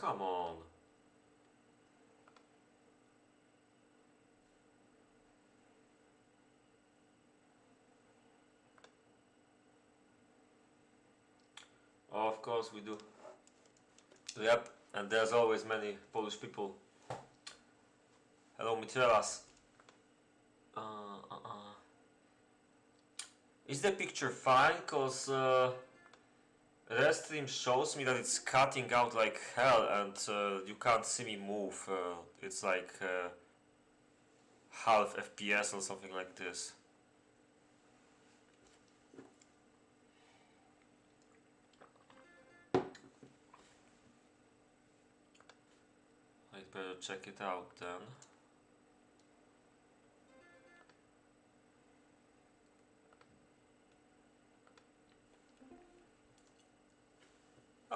come on. Oh, of course we do. Yep, and there's always many Polish people. Hello, Mitrelas. Is the picture fine? Cause Restream shows me that it's cutting out like hell and you can't see me move. It's like half FPS or something like this. I'd better check it out then.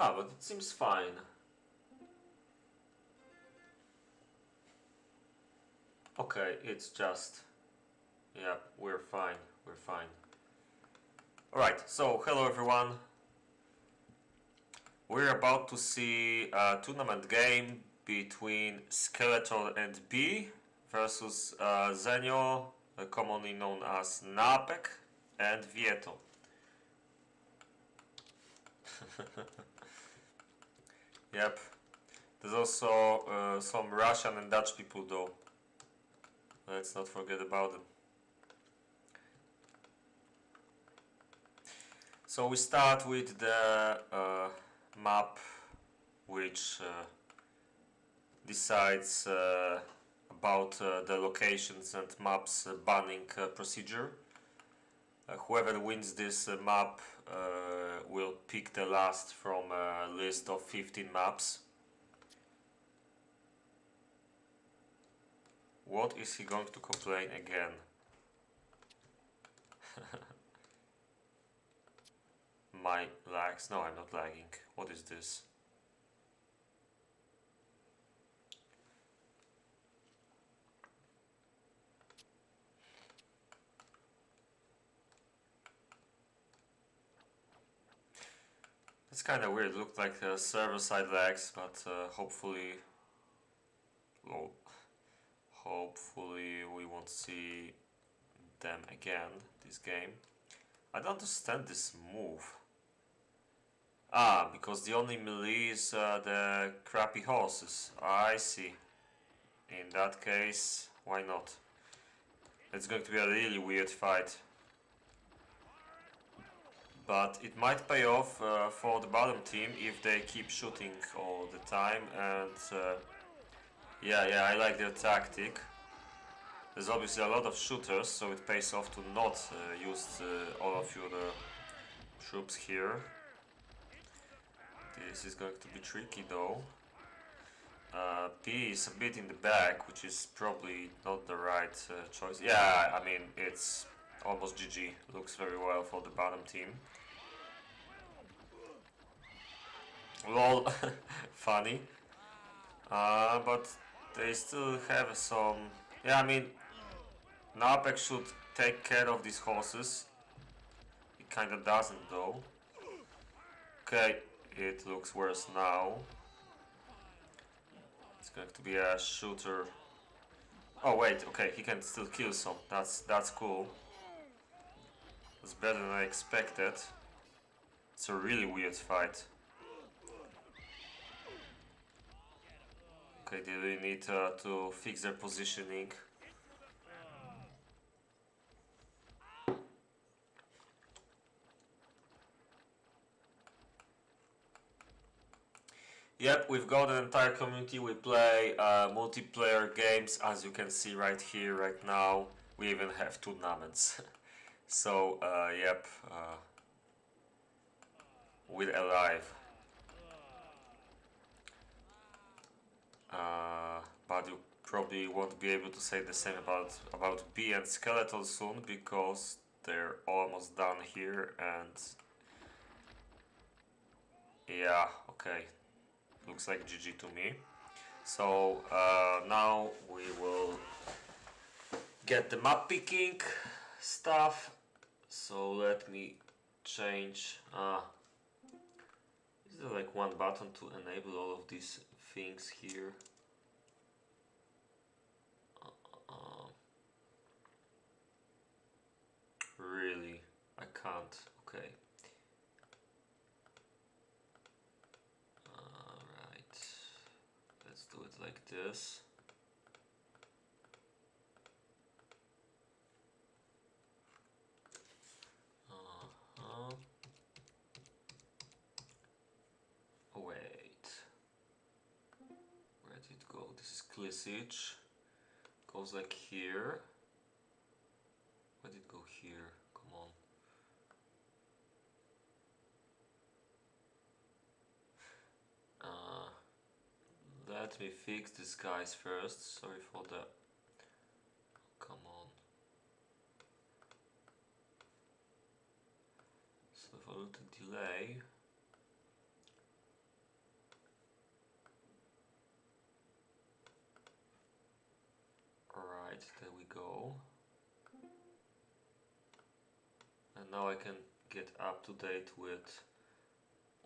Ah, but it seems fine. Okay, it's just... yeah, we're fine, we're fine. Alright, so hello everyone. We're about to see a tournament game between Skeletor and B versus Zenio, commonly known as Napek, and Vieto. Yep. There's also some Russian and Dutch people though. Let's not forget about them. So we start with the map which decides about the locations and maps banning procedure. Whoever wins this map will pick the last from a list of 15 maps. What is he going to complain again? My lags? No, I'm not lagging. What is this? It's kind of weird. It looked like server-side lags, but hopefully we won't see them again this game. I don't understand this move. Ah, because the only melee is the crappy horses. I see. In that case, why not? It's going to be a really weird fight. But it might pay off for the bottom team if they keep shooting all the time. And yeah, I like their tactic. There's obviously a lot of shooters, so it pays off to not use all of your troops here. This is going to be tricky though. P is a bit in the back, which is probably not the right choice. Yeah, I mean, it's almost GG. Looks very well for the bottom team. Lol, funny. But they still have some... yeah, I mean, Napek should take care of these horses. He kinda doesn't though. Okay, it looks worse now. It's going to be a shooter. Oh wait, okay, he can still kill some. That's cool. It's better than I expected. It's a really weird fight. Okay, they really need to fix their positioning. Yep, we've got an entire community. We play multiplayer games, as you can see right here, right now. We even have tournaments. So, yep, we're alive. But you probably won't be able to say the same about B and Skeletal soon, because they're almost done here, and yeah, okay, looks like GG to me. So now we will get the map picking stuff. So let me change. Is there like one button to enable all of these things here. Really, I can't. Okay. Alright. Let's do it like this. Wait. Where did it go? This is Klisic. Goes like here. Where did it go here? Come on. Let me fix these guys first. Sorry for the... Come on. So for a little delay. Alright, there we go. And now I can get up to date with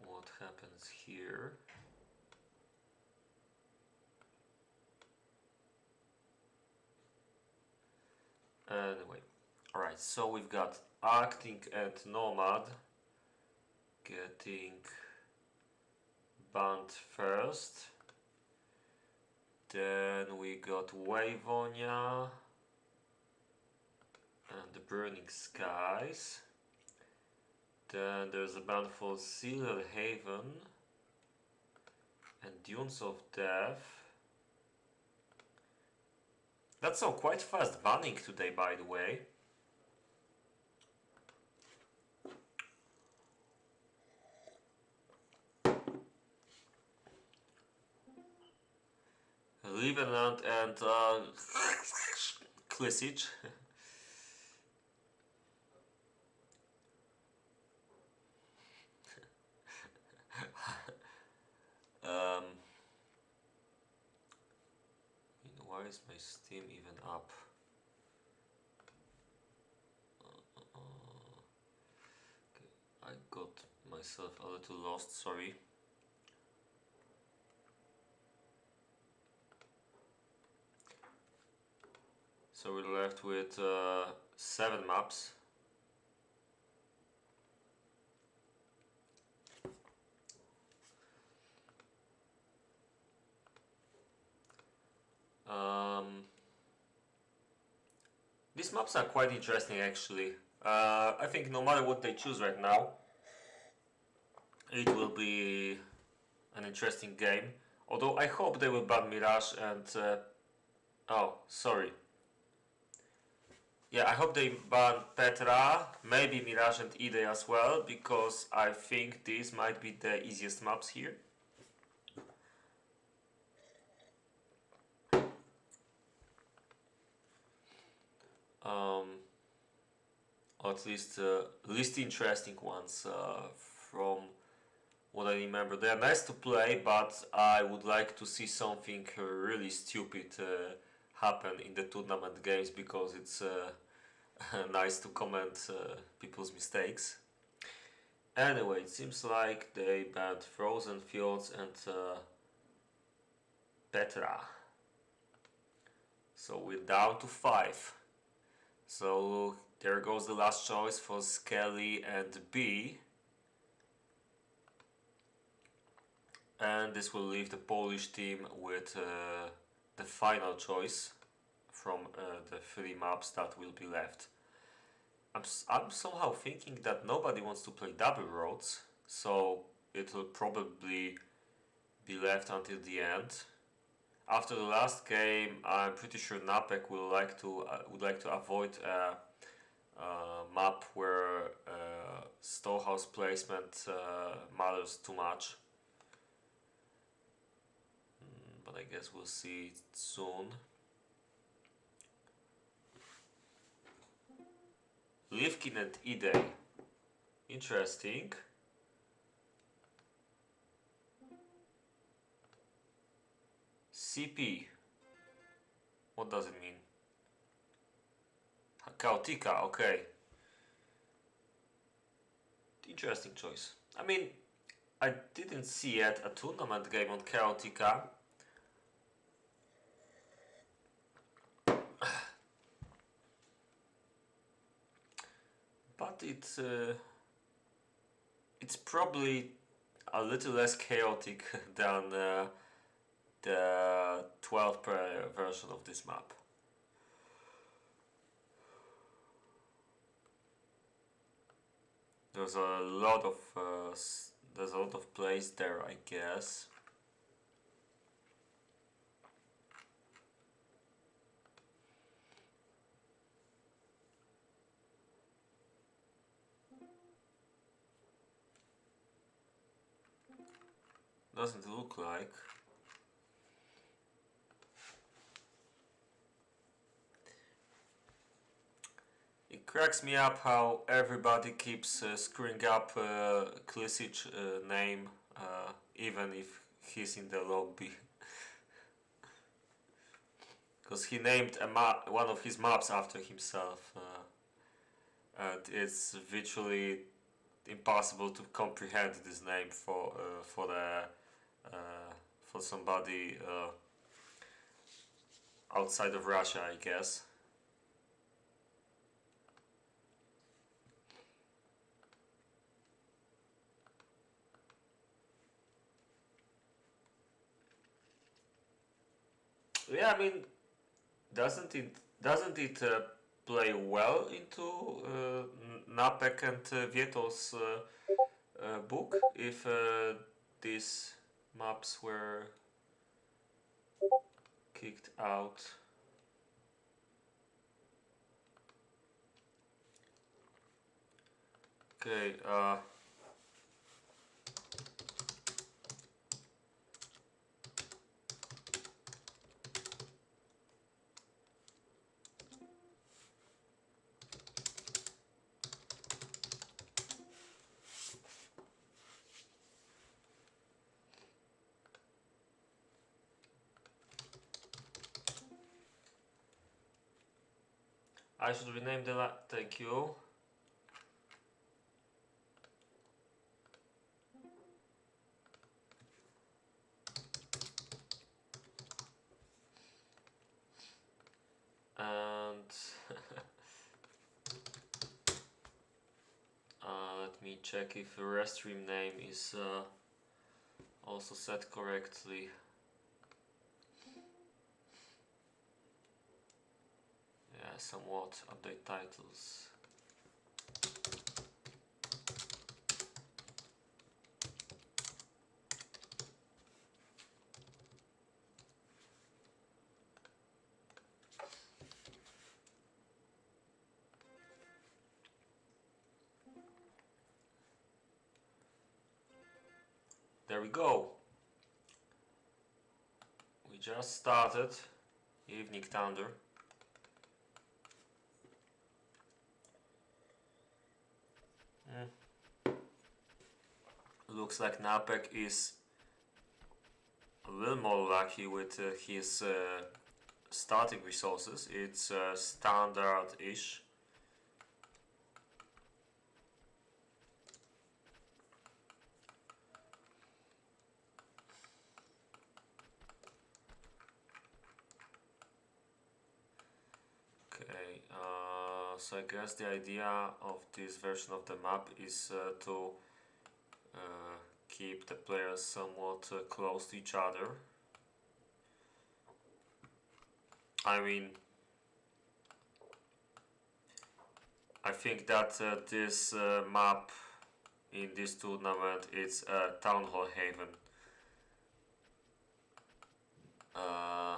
what happens here. Anyway, alright, so we've got Acting and Nomad getting banned first. Then we got Waveonia and the Burning Skies. Then there's a ban for Seal Haven and Dunes of Death. That's all quite fast banning today, by the way. Livenland and Klisic. Why is my Steam even up? Okay, I got myself a little lost, sorry. So we're left with 7 maps. These maps are quite interesting actually. I think no matter what they choose right now, it will be an interesting game. Although I hope they will ban Mirage and... oh, sorry. Yeah, I hope they ban Petra, maybe Mirage and Ide as well, because I think these might be the easiest maps here. Or at least interesting ones from what I remember. They are nice to play, but I would like to see something really stupid happen in the tournament games, because it's nice to comment people's mistakes. Anyway, it seems like they banned Frozen Fields and Petra. So we're down to 5. So there goes the last choice for Skelly and B. And this will leave the Polish team with the final choice from the 3 maps that will be left. I'm somehow thinking that nobody wants to play double roads, so it will probably be left until the end. After the last game, I'm pretty sure Napek would like to avoid a map where storehouse placement matters too much. But I guess we'll see it soon. Livkin and Ide. Interesting. CP. What does it mean? Chaotica, okay. Interesting choice. I mean, I didn't see yet a tournament game on Chaotica, but it's probably a little less chaotic than the 12 player version of this map. There's a lot of plays there, I guess. Doesn't look like. It cracks me up how everybody keeps screwing up Klisic name, even if he's in the lobby. Because he named one of his maps after himself, and it's virtually impossible to comprehend this name for somebody outside of Russia, I guess. Yeah, I mean, doesn't it play well into Napek and Vieto's book if these maps were kicked out? Okay. I should rename the thank you. And let me check if the restream name is also set correctly. Yeah, somewhat update titles. There we go. We just started Evening Thunder. Looks like Napek is a little more lucky with his starting resources. It's standard-ish. Okay, so I guess the idea of this version of the map is to keep the players somewhat close to each other. I mean, I think that this map in this tournament is Town Hall Haven. I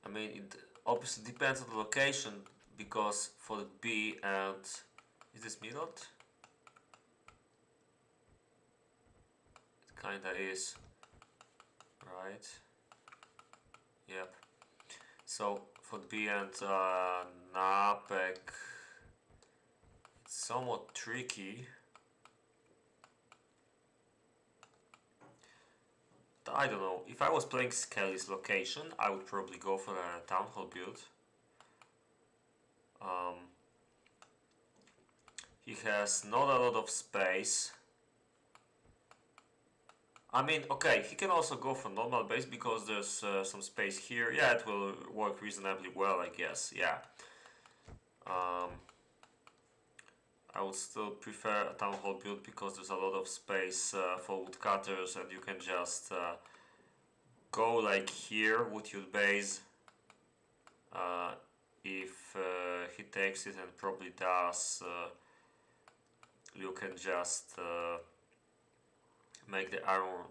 mean, it obviously depends on the location, because for the B and... is this Midot? It kinda is. Right? Yep. So for the B and Napek, it's somewhat tricky. I don't know, if I was playing Skelly's location, I would probably go for a Town Hall build. He has not a lot of space. I mean, okay, he can also go for normal base because there's some space here. Yeah, it will work reasonably well, I guess. Yeah. Um, I would still prefer a town hall build because there's a lot of space for woodcutters, and you can just go like here with your base. If he takes it, and probably does, you can just make the iron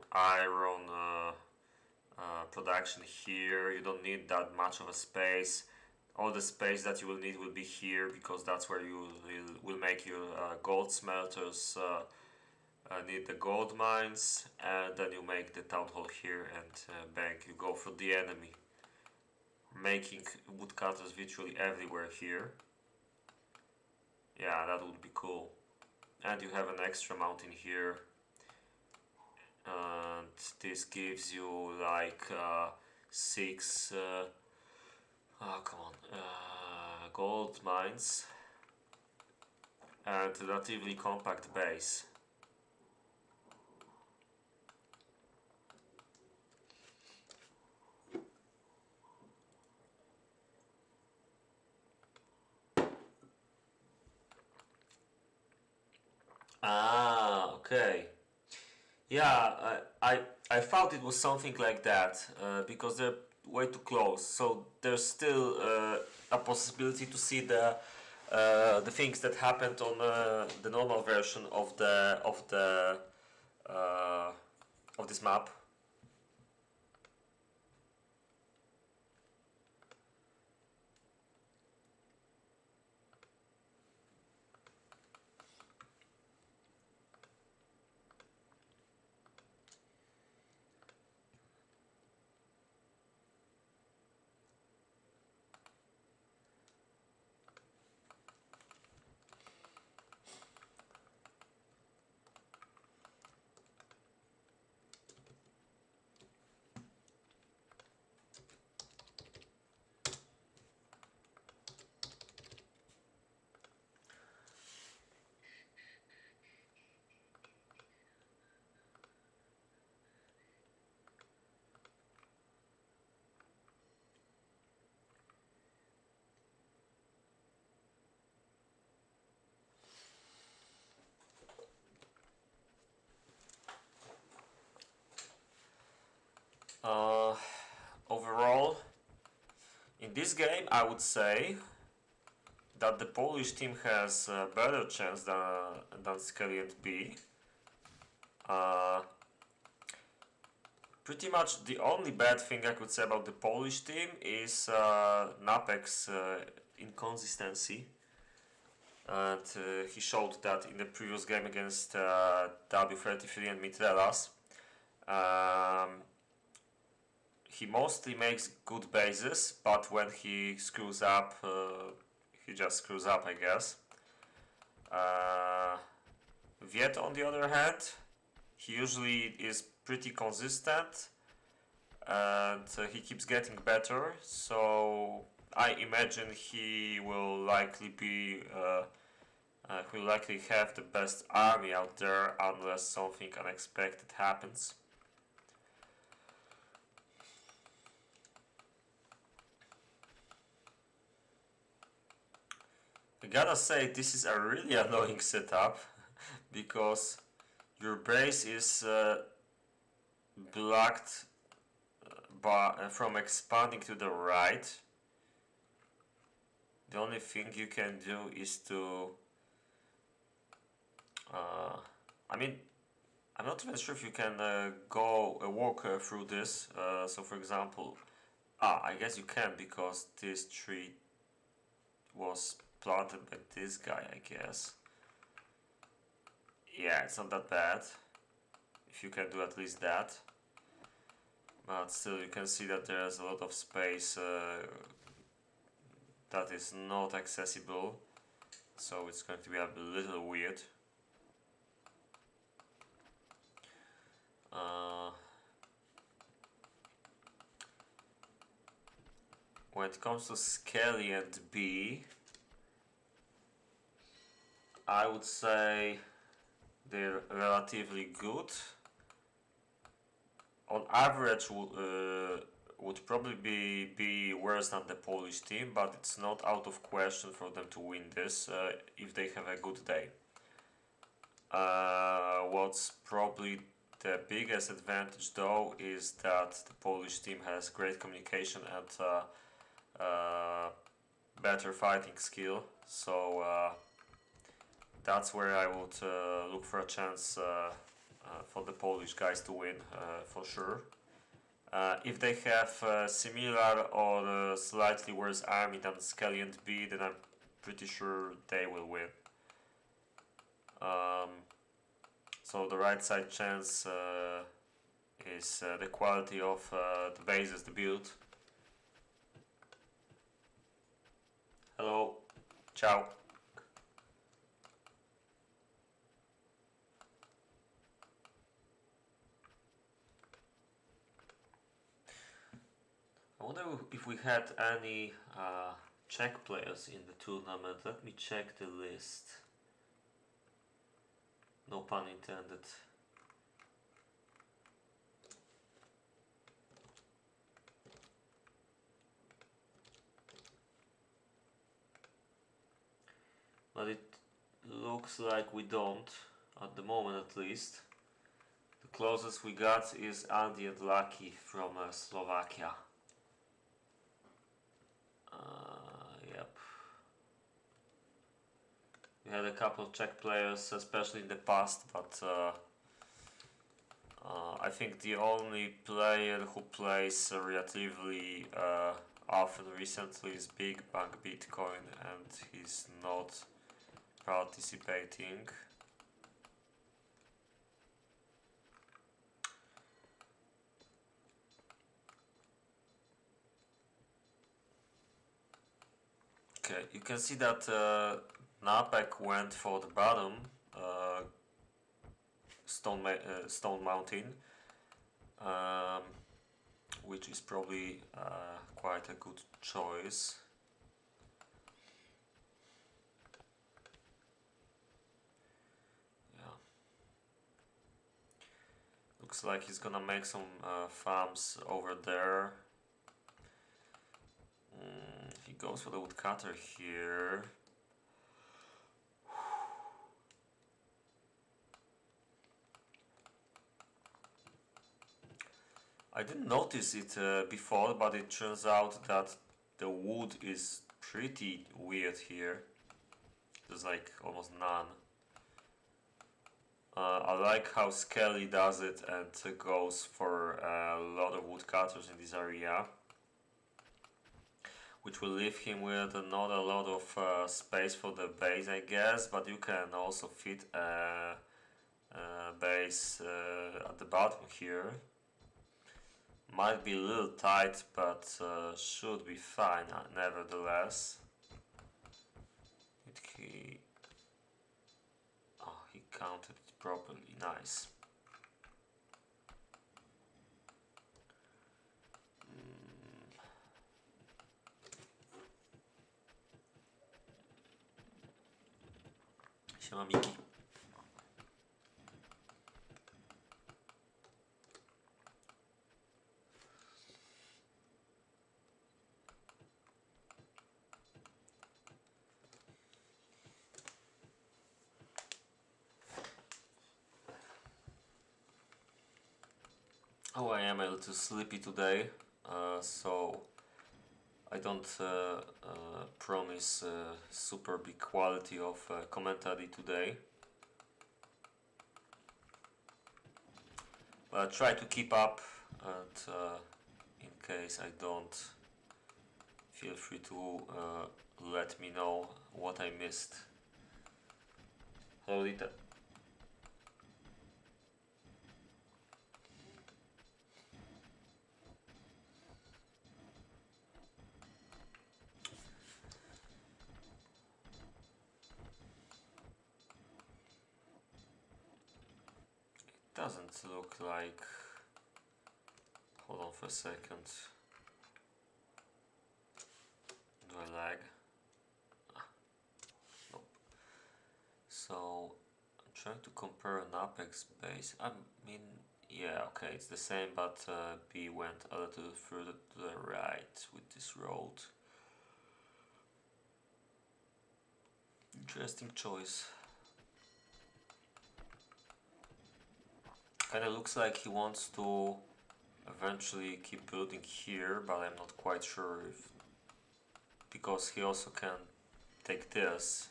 production here. You don't need that much of a space. All the space that you will need will be here because that's where you will make your gold smelters, need the gold mines, and then you make the town hall here, and bang, you go for the enemy, making woodcutters virtually everywhere here. Yeah, that would be cool. And you have an extra mountain here, and this gives you like 6 oh come on, gold mines and a relatively compact base. Ah, okay. Yeah, I thought it was something like that because they're way too close. So there's still a possibility to see the things that happened on the normal version of uh, this map. Uh, Overall, in this game, I would say that the Polish team has a better chance than Scalient B. Uh, Pretty much the only bad thing I could say about the Polish team is Napek's inconsistency. And he showed that in the previous game against W33 and Mitrelas. Um, he mostly makes good bases, but when he screws up, he just screws up, I guess. Viet, on the other hand, he usually is pretty consistent, and he keeps getting better, so I imagine he will likely have the best army out there unless something unexpected happens. I gotta say, this is a really annoying setup because your base is blocked from expanding to the right. The only thing you can do is to I mean, I'm not even sure if you can walk through this. So for example, I guess you can because this tree was planted by this guy, I guess. Yeah, it's not that bad if you can do at least that. But still, you can see that there's a lot of space that is not accessible, so it's going to be a little weird. When it comes to Scalient B, I would say they're relatively good. on average would probably be worse than the Polish team, but it's not out of question for them to win this if they have a good day. What's probably the biggest advantage though is that the Polish team has great communication and better fighting skill, so that's where I would look for a chance for the Polish guys to win for sure. If they have similar or slightly worse army than Skelly and B, then I'm pretty sure they will win. So the right side chance is the quality of the bases, the build. Hello, ciao. I wonder if we had any Czech players in the tournament. Let me check the list. No pun intended. But it looks like we don't, at the moment at least. The closest we got is Andy and Lucky from Slovakia. Yep. We had a couple of Czech players, especially in the past, but I think the only player who plays relatively often recently is Big Bang Bitcoin, and he's not participating. Okay, you can see that Napek went for the bottom Stone Mountain, which is probably quite a good choice. Yeah, looks like he's gonna make some farms over there. He goes for the woodcutter here. I didn't notice it before, but it turns out that the wood is pretty weird here. There's like almost none. I like how Skelly does it and goes for a lot of woodcutters in this area, which will leave him with not a lot of space for the base, I guess, but you can also fit a base at the bottom here. Might be a little tight, but should be fine nevertheless. He counted it properly, nice. Siema Miki. Oh, I am a little sleepy today, so I don't promise super big quality of commentary today. But I try to keep up, and in case I don't, feel free to let me know what I missed. Hello, Rita. Doesn't look like. Hold on for a second. Do I lag? Nope. So I'm trying to compare an Apex base. I mean, Yeah, okay, it's the same, but B went a little further to the right with this road. Interesting choice. Kinda looks like he wants to eventually keep building here, but I'm not quite sure if, because he also can take this.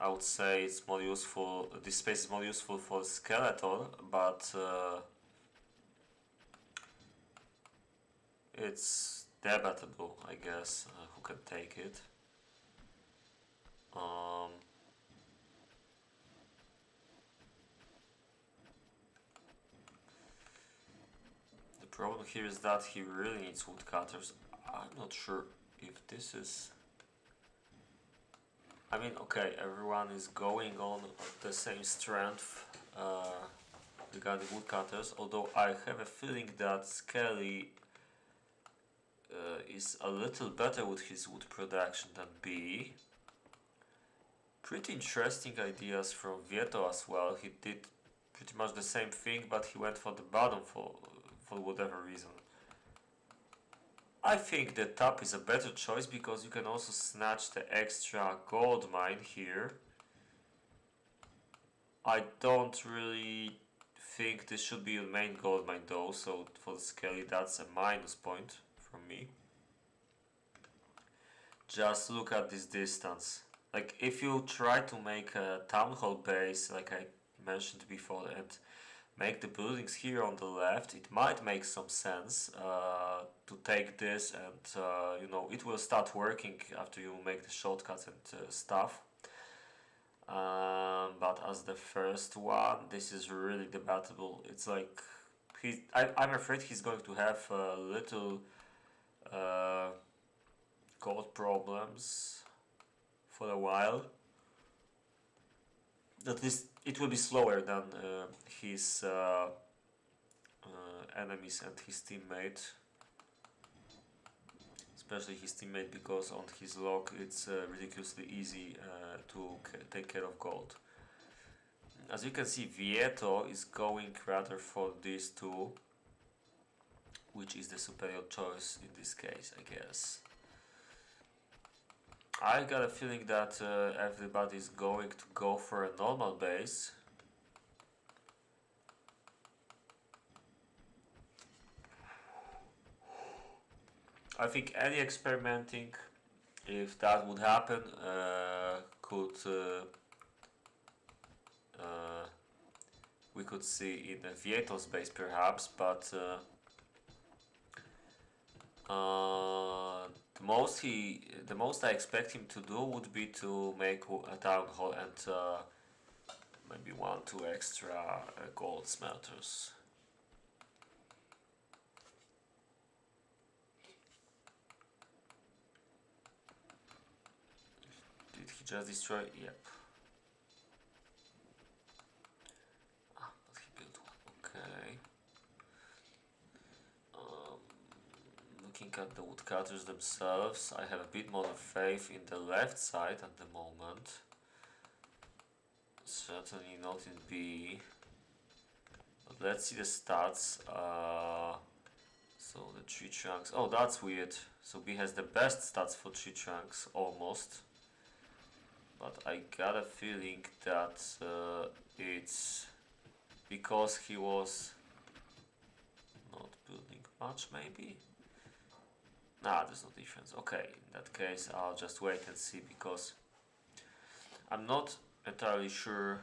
I would say it's more useful, this space is more useful for skeleton, but it's debatable, I guess, who can take it. Um, the problem here is that he really needs woodcutters. I'm not sure if this is... I mean, okay, everyone is going on the same strength regarding woodcutters, although I have a feeling that Skelly is a little better with his wood production than B. Pretty interesting ideas from Vieto as well. He did pretty much the same thing, but he went for the bottom for whatever reason. I think the top is a better choice because you can also snatch the extra gold mine here. I don't really think this should be your main gold mine though, so for the Skelly that's a minus point from me. Just look at this distance. Like if you try to make a town hall base like I mentioned before and make the buildings here on the left, it might make some sense to take this and you know, it will start working after you make the shortcuts and stuff. But as the first one, this is really debatable. It's like I'm afraid he's going to have little gold problems for a while. At least it will be slower than his enemies and his teammate. Especially his teammate, because on his log it's ridiculously easy to take care of gold. As you can see, Vieto is going rather for these two, which is the superior choice in this case, I guess. I got a feeling that everybody is going to go for a normal base. I think any experimenting, if that would happen, could we could see in Vieto's base perhaps, but the most I expect him to do would be to make a town hall and maybe 1-2 extra gold smelters. Did he just destroy? Yep. Ah, but he built one. Okay. Looking at the woodcutters themselves, I have a bit more faith in the left side at the moment. Certainly not in B. But let's see the stats. So the tree trunks. Oh, that's weird. So B has the best stats for tree trunks, almost. But I got a feeling that it's because he was not building much, maybe? Nah, there's no difference. Okay, in that case I'll just wait and see, because I'm not entirely sure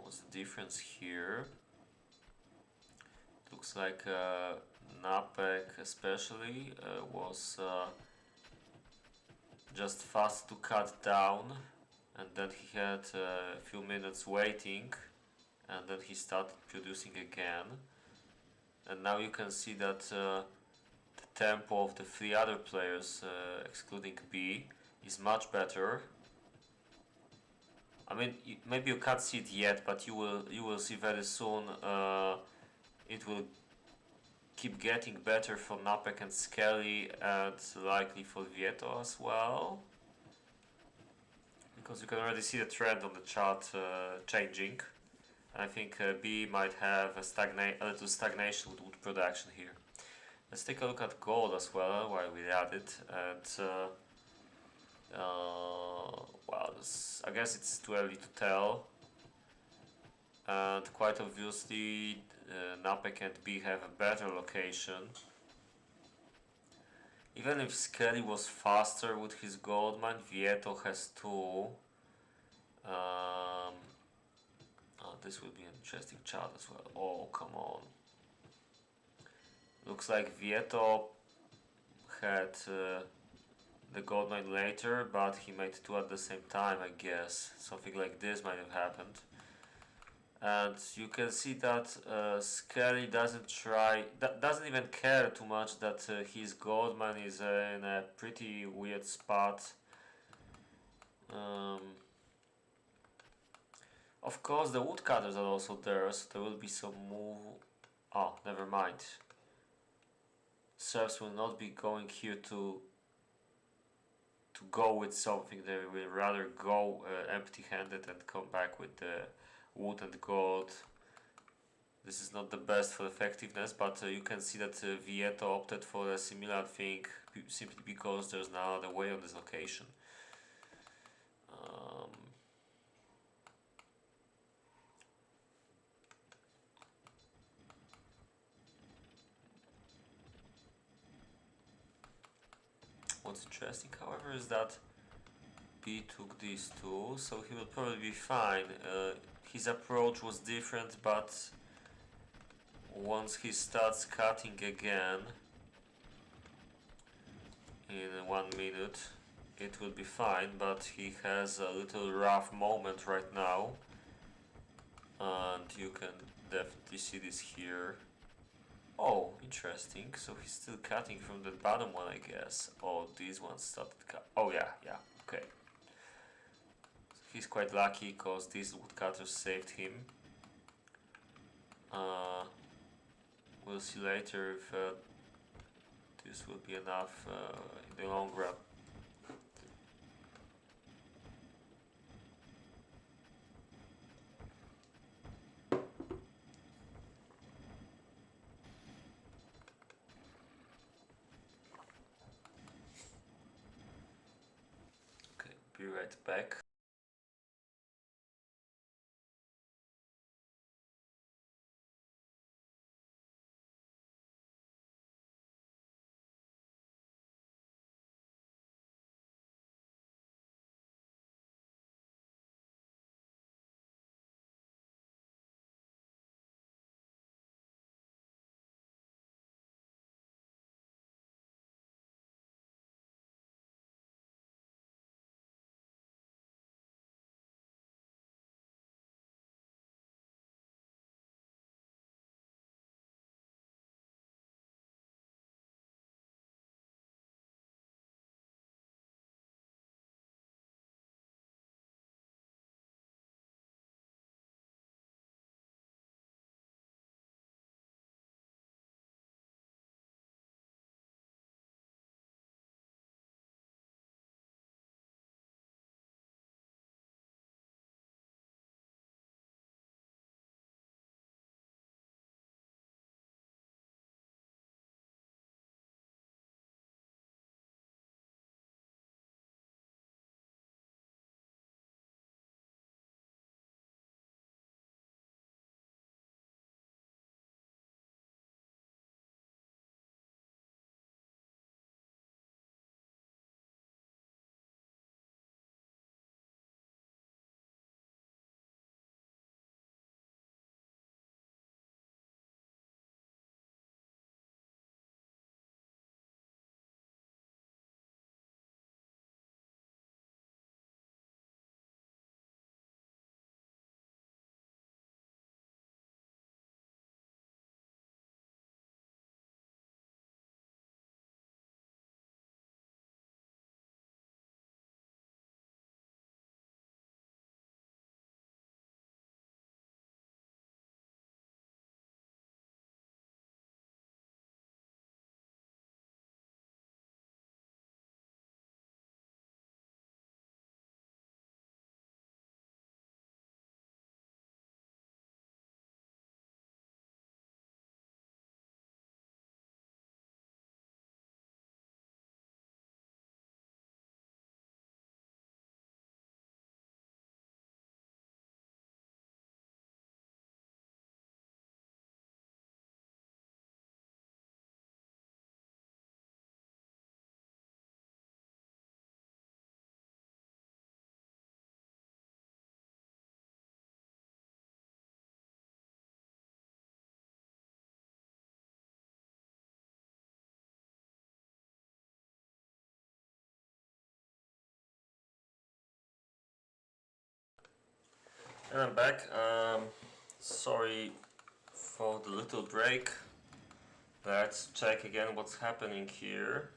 what's the difference here. Looks like Napek especially was just fast to cut down, and then he had a few minutes waiting, and then he started producing again. And now you can see that the tempo of the 3 other players, excluding B, is much better. I mean, maybe you can't see it yet, but you will see very soon. It will keep getting better for Napek and Skelly, and likely for Vieto as well. because you can already see the trend on the chart changing. I think B might have a little stagnation with wood production here. Let's take a look at gold as well while we're at it. And well, I guess it's too early to tell. And quite obviously, Napek and B have a better location. Even if Skelly was faster with his gold mine, Vieto has two. Oh, this will be an interesting chart as well. Oh, come on. Looks like Vieto had the gold mine later, but he made two at the same time, I guess. Something like this might have happened. And you can see that Skelly doesn't even care too much that his gold mine is in a pretty weird spot. Of course, the woodcutters are also there, so there will be some move. Oh, never mind. Serfs will not be going here to go with something. They will rather go empty-handed and come back with the wood and gold. This is not the best for effectiveness, but you can see that Vieto opted for a similar thing simply because there's no other way on this location. What's interesting, however, is that B took these two, so he will probably be fine. His approach was different, but once he starts cutting again in 1 minute, it will be fine, but he has a little rough moment right now, and you can definitely see this here. Oh, interesting. So he's still cutting from the bottom one, I guess. Oh, these ones started cut. Oh yeah, okay. So he's quite lucky because these woodcutters saved him. We'll see later if this will be enough in the long run. Okay, be right back. And I'm back. Sorry for the little break. Let's check again what's happening here.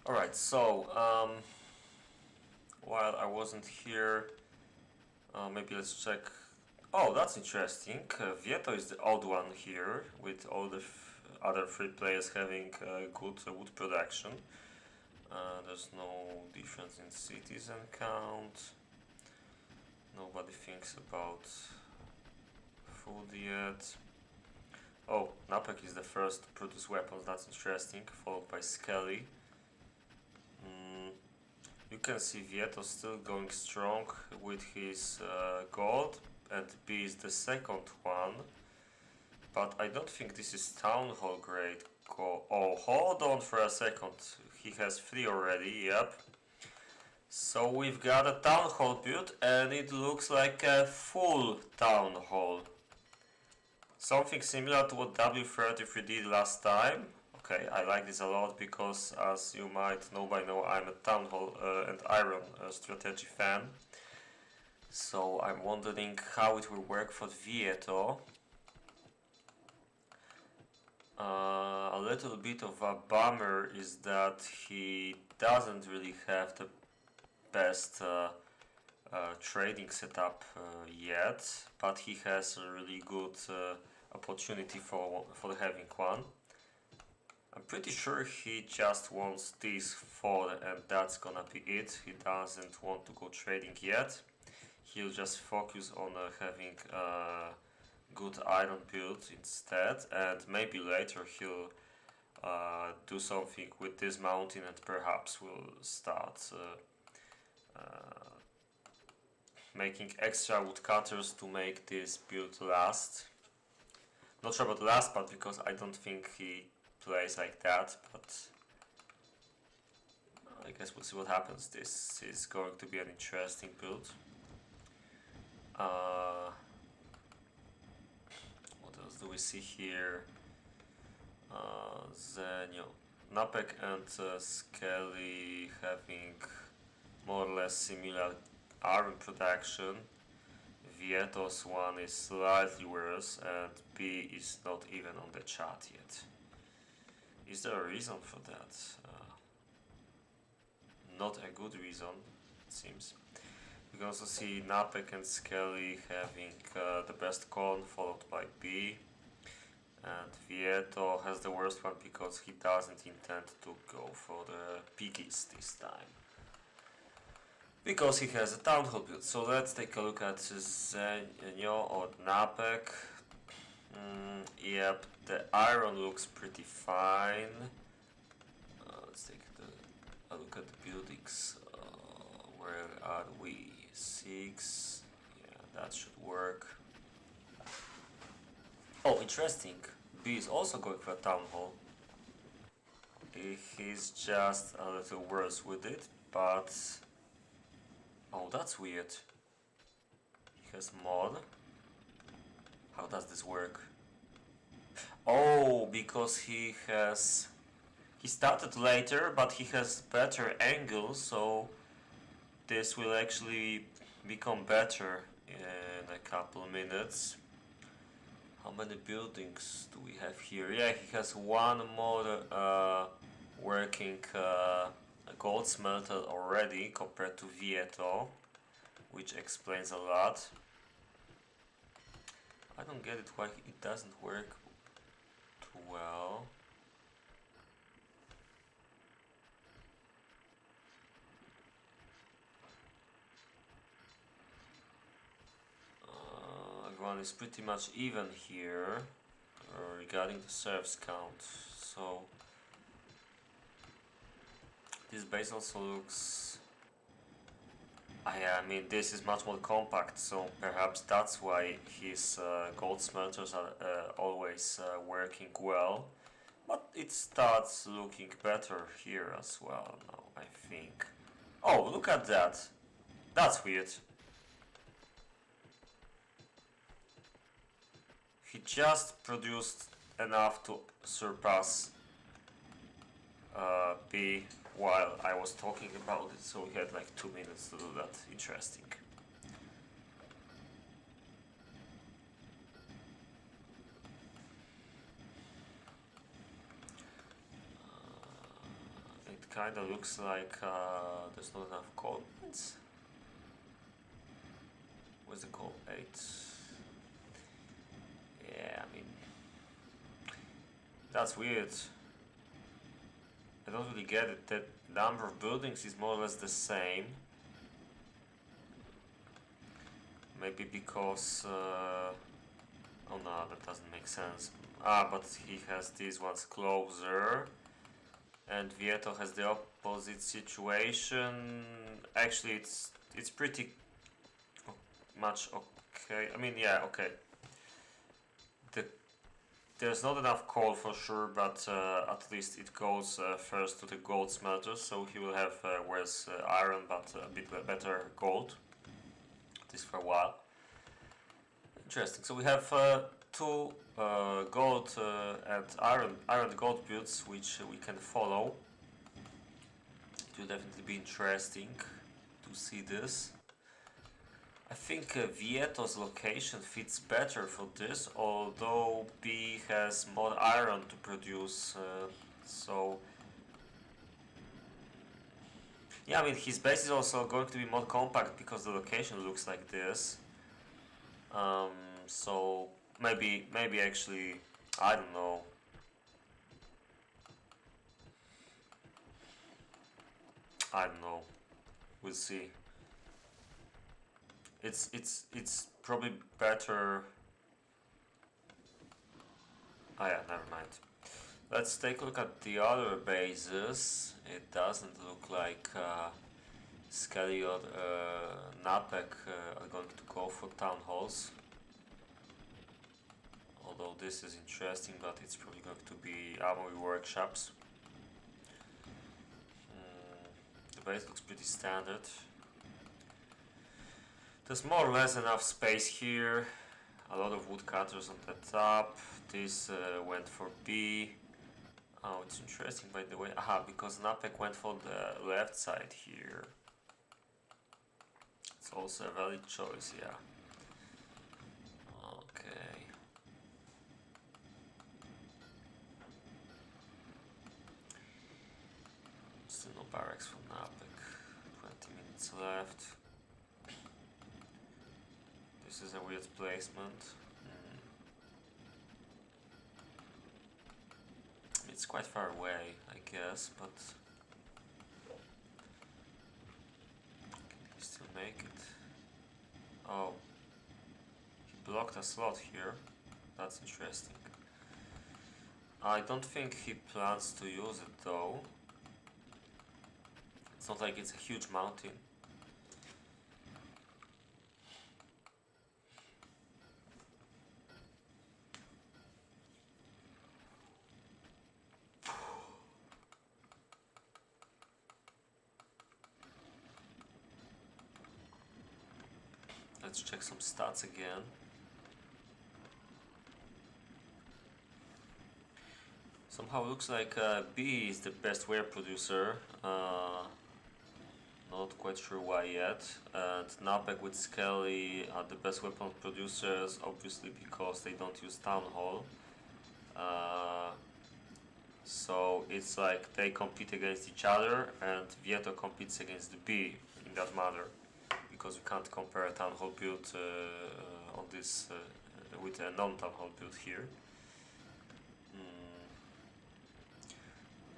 Alright, so while I wasn't here, maybe let's check. Oh, that's interesting. Vieto is the odd one here, with all the other three players having good wood production. There's no difference in citizen count. Nobody thinks about food yet. Oh, Napek is the first to produce weapons, that's interesting, followed by Skelly. You can see Vieto still going strong with his gold, and B is the second one. But I don't think this is Town Hall grade gold. Oh, hold on for a second. He has 3 already, yep. So we've got a Town Hall build, and it looks like a full Town Hall. Something similar to what W33 did last time. Okay, I like this a lot because, as you might know by now, I'm a Town Hall and Iron strategy fan. So I'm wondering how it will work for Vieto. A little bit of a bummer is that he doesn't really have the best trading setup yet, but he has a really good opportunity for having one. I'm pretty sure he just wants these 4 and that's gonna be it. He doesn't want to go trading yet. He'll just focus on having a good iron build instead, and maybe later he'll do something with this mountain and perhaps will start making extra woodcutters to make this build last. Not sure about the last part because I don't think he plays like that, but I guess we'll see what happens. This is going to be an interesting build. What else do we see here? Zenio, Napek and Skelly having more or less similar iron production. Vieto's one is slightly worse, and B is not even on the chat yet. Is there a reason for that? Not a good reason, it seems. You can also see Napek and Skelly having the best con, followed by B. And Vieto has the worst one because he doesn't intend to go for the piggies this time. Because he has a Town Hall build. So let's take a look at Zenio or Napek. Yep, the iron looks pretty fine. Let's take a look at the buildings. Where are we? 6. Yeah, that should work. Oh, interesting. B is also going for a Town Hall. He's just a little worse with it, but... Oh, that's weird. He has mod. How does this work? Oh, because he has... He started later, but he has better angle, so this will actually become better in a couple minutes. How many buildings do we have here? Yeah, he has one more working gold smelter already compared to Vieto, which explains a lot. I don't get it why it doesn't work too well. everyone is pretty much even here regarding the serfs count. So this base also looks... yeah, I mean this is much more compact, so perhaps that's why his gold smelters are always working well. But it starts looking better here as well now, I think. Oh, look at that! That's weird. He just produced enough to surpass B while I was talking about it, so we had like 2 minutes to do that. Interesting. It kinda looks like there's not enough gold points. Where's the gold? 8. Yeah, I mean, that's weird. I don't really get it. The number of buildings is more or less the same. Maybe because... oh no, that doesn't make sense. But he has these ones closer. And Vieto has the opposite situation. Actually, it's pretty much okay. I mean, yeah, okay. There's not enough coal for sure, but at least it goes first to the gold smelters, so he will have worse iron, but a bit better gold. At least for a while. Interesting. So we have 2 gold and iron gold builds which we can follow. It will definitely be interesting to see this. I think Vieto's location fits better for this, although B has more iron to produce, so... Yeah, I mean, his base is also going to be more compact because the location looks like this. So maybe actually, I don't know. We'll see. It's probably better. Oh yeah, never mind. Let's take a look at the other bases. It doesn't look like Skelly or Napek are going to go for town halls. Although this is interesting, but it's probably going to be armory workshops. The base looks pretty standard. There's more or less enough space here. A lot of woodcutters on the top. This went for B. Oh, it's interesting by the way. Aha, because Napek went for the left side here. It's also a valid choice, yeah. Okay. Still no barracks from Napek. 20 minutes left. This is a weird placement. It's quite far away, I guess, but can he still make it? Oh, he blocked a slot here. That's interesting. I don't think he plans to use it though. It's not like it's a huge mountain. Let's check some stats again. Somehow looks like B is the best wear producer. Not quite sure why yet. And Napek with Skelly are the best weapon producers, obviously because they don't use Town Hall. So it's like they compete against each other, and Vieto competes against the B in that matter. Because we can't compare a Town Hall build on this with a non-Town Hall build here.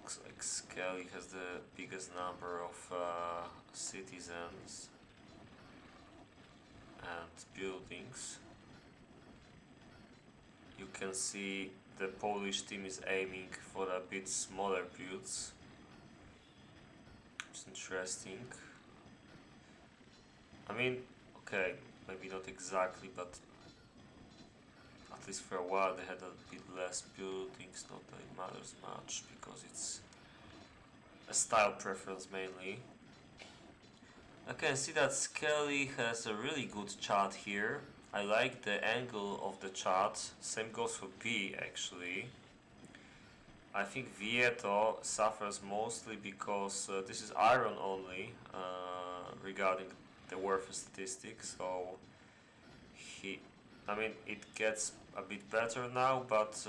Looks like Skelly has the biggest number of citizens and buildings. can see the Polish team is aiming for a bit smaller builds. It's interesting. I mean, okay, maybe not exactly, but at least for a while they had a bit less buildings. Not that it matters much because it's a style preference mainly. I can see that Skelly has a really good chart here. I like the angle of the chart. Same goes for B actually. I think Vieto suffers mostly because this is iron only regarding the warfare statistics. So I mean, it gets a bit better now, but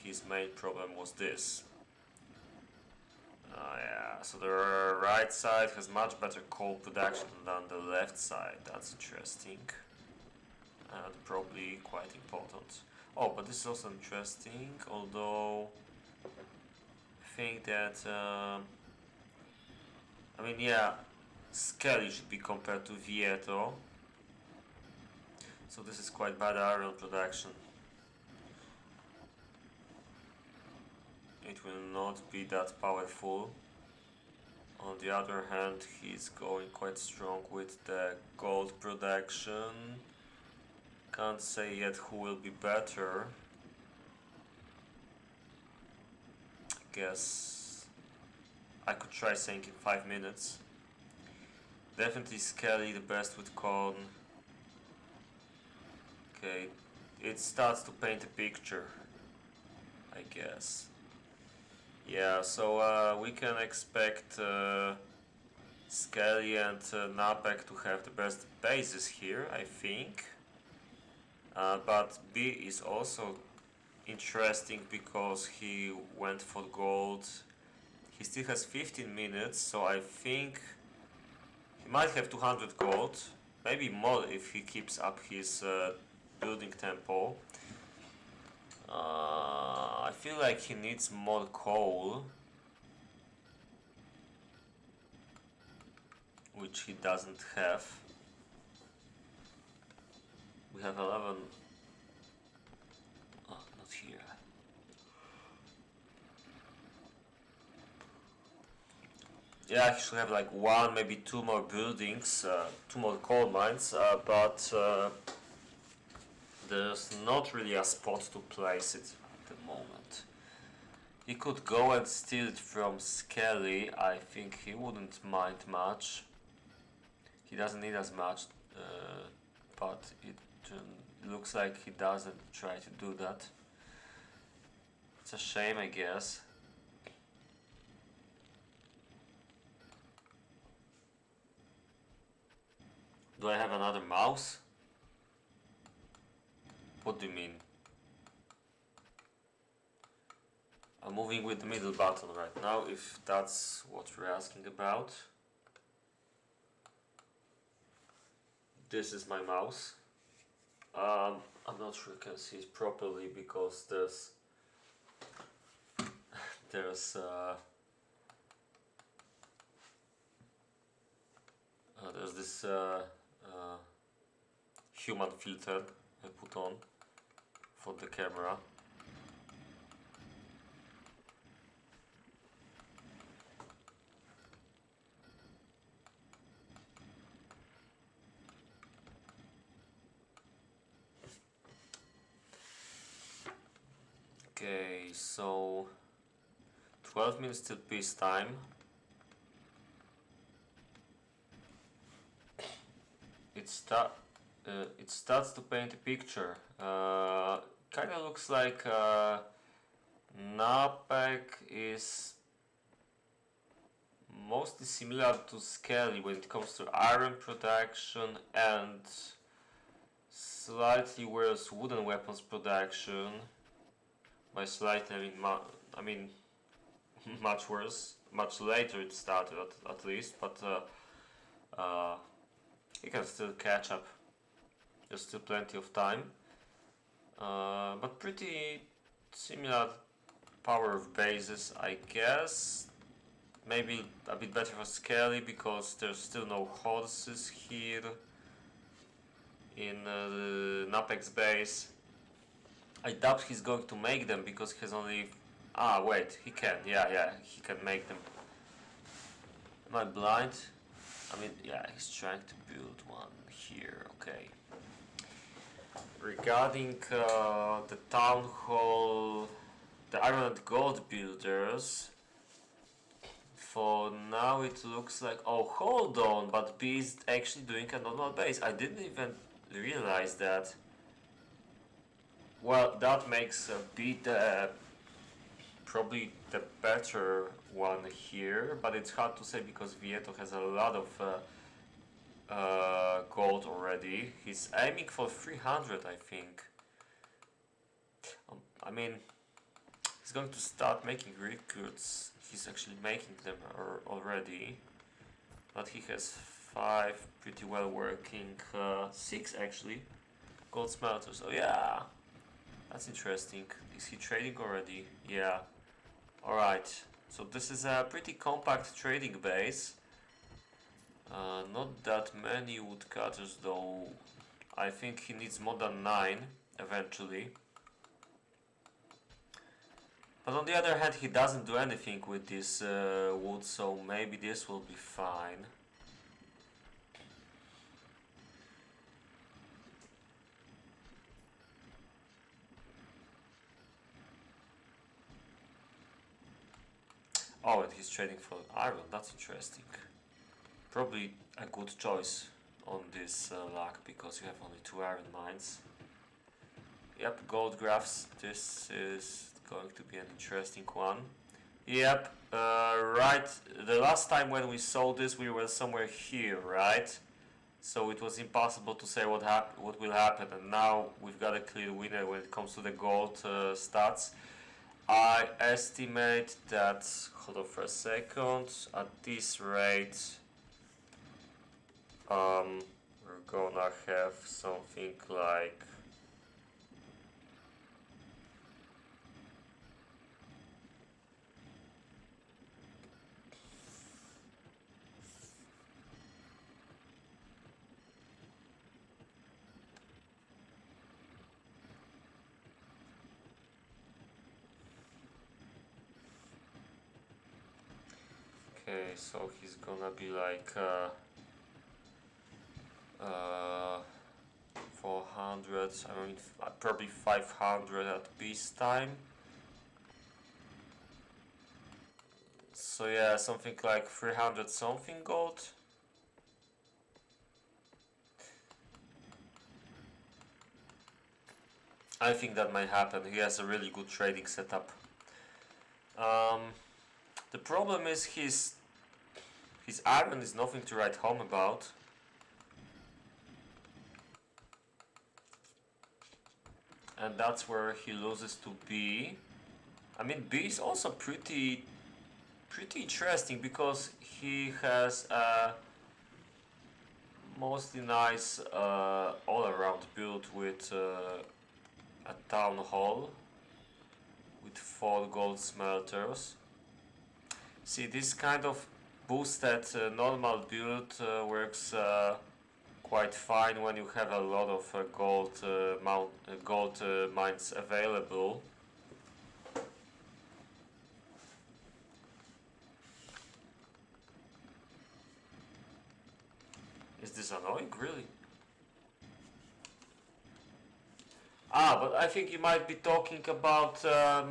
his main problem was this. Yeah, so the right side has much better coal production than the left side. That's interesting and probably quite important. Oh, but this is also interesting, although I think that I mean, yeah, Skelly should be compared to Vieto. So this is quite bad iron production. It will not be that powerful. On the other hand, he's going quite strong with the gold production. Can't say yet who will be better. I guess I could try saying in 5 minutes. Definitely Skelly the best with con. Okay, it starts to paint a picture, I guess. Yeah, so we can expect Skelly and Napek to have the best bases here, I think. But B is also interesting because he went for gold. He still has 15 minutes, so I think he might have 200 gold, maybe more if he keeps up his building tempo. I feel like he needs more coal, which he doesn't have. We have 11. Oh, not here. Yeah, he should have like 1, maybe 2 more buildings, 2 more coal mines, but there's not really a spot to place it at the moment. He could go and steal it from Skelly. I think he wouldn't mind much. He doesn't need as much, but it looks like he doesn't try to do that. It's a shame, I guess. Do I have another mouse? What do you mean? I'm moving with the middle button right now, if that's what you're asking about. This is my mouse. I'm not sure you can see it properly because there's this human filter I put on for the camera. Okay, so 12 minutes till peacetime. It starts to paint a picture. Kind of looks like Napek is mostly similar to Skelly when it comes to iron production and slightly worse wooden weapons production. By slightly, I mean much worse. Much later it started at least, but he can still catch up. There's still plenty of time, but pretty similar power of bases, I guess. Maybe a bit better for Skelly because there's still no horses here in Napek's base. I doubt he's going to make them because he has only... Ah, wait, he can. Yeah, he can make them. Am I blind? I mean, yeah, he's trying to build one here. Okay. Regarding the town hall, the iron and gold builders, for now it looks like... Oh, hold on, but B is actually doing a normal base. I didn't even realize that. Well, that makes B the probably the better one here, but it's hard to say because Vieto has a lot of gold already. He's aiming for 300, I think. I mean, he's going to start making recruits. He's actually making them already, but he has 5 pretty well working, 6 actually, gold smelters. Oh yeah, that's interesting. Is he trading already? Yeah. Alright, so this is a pretty compact trading base. Not that many woodcutters though. I think he needs more than 9 eventually. But on the other hand, he doesn't do anything with this wood, so maybe this will be fine. Oh, and he's trading for iron, that's interesting. Probably a good choice on this luck, because you have only 2 iron mines. Yep, gold graphs, this is going to be an interesting one. Yep, right, the last time when we saw this we were somewhere here, right? So it was impossible to say what will happen, and now we've got a clear winner when it comes to the gold stats. I estimate that, hold on for a second, at this rate we're gonna have something like okay, so he's gonna be like 400, I mean probably 500 at peacetime. So yeah, something like 300 something gold. I think that might happen. He has a really good trading setup. The problem is his iron is nothing to write home about. And that's where he loses to B. I mean, B is also pretty interesting because he has a mostly nice all-around build with a town hall with 4 gold smelters. See, this kind of boosted normal build works quite fine when you have a lot of gold mines available. Is this annoying, really? Ah, but I think you might be talking about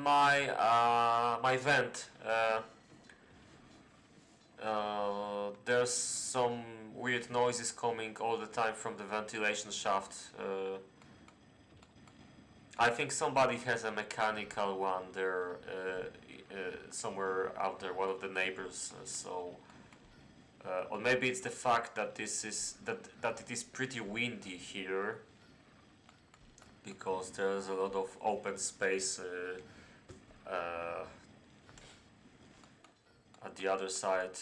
my vent. There's some weird noises coming all the time from the ventilation shaft. I think somebody has a mechanical one there, somewhere out there, one of the neighbors. Or maybe it's the fact that that it is pretty windy here, because there's a lot of open space at the other side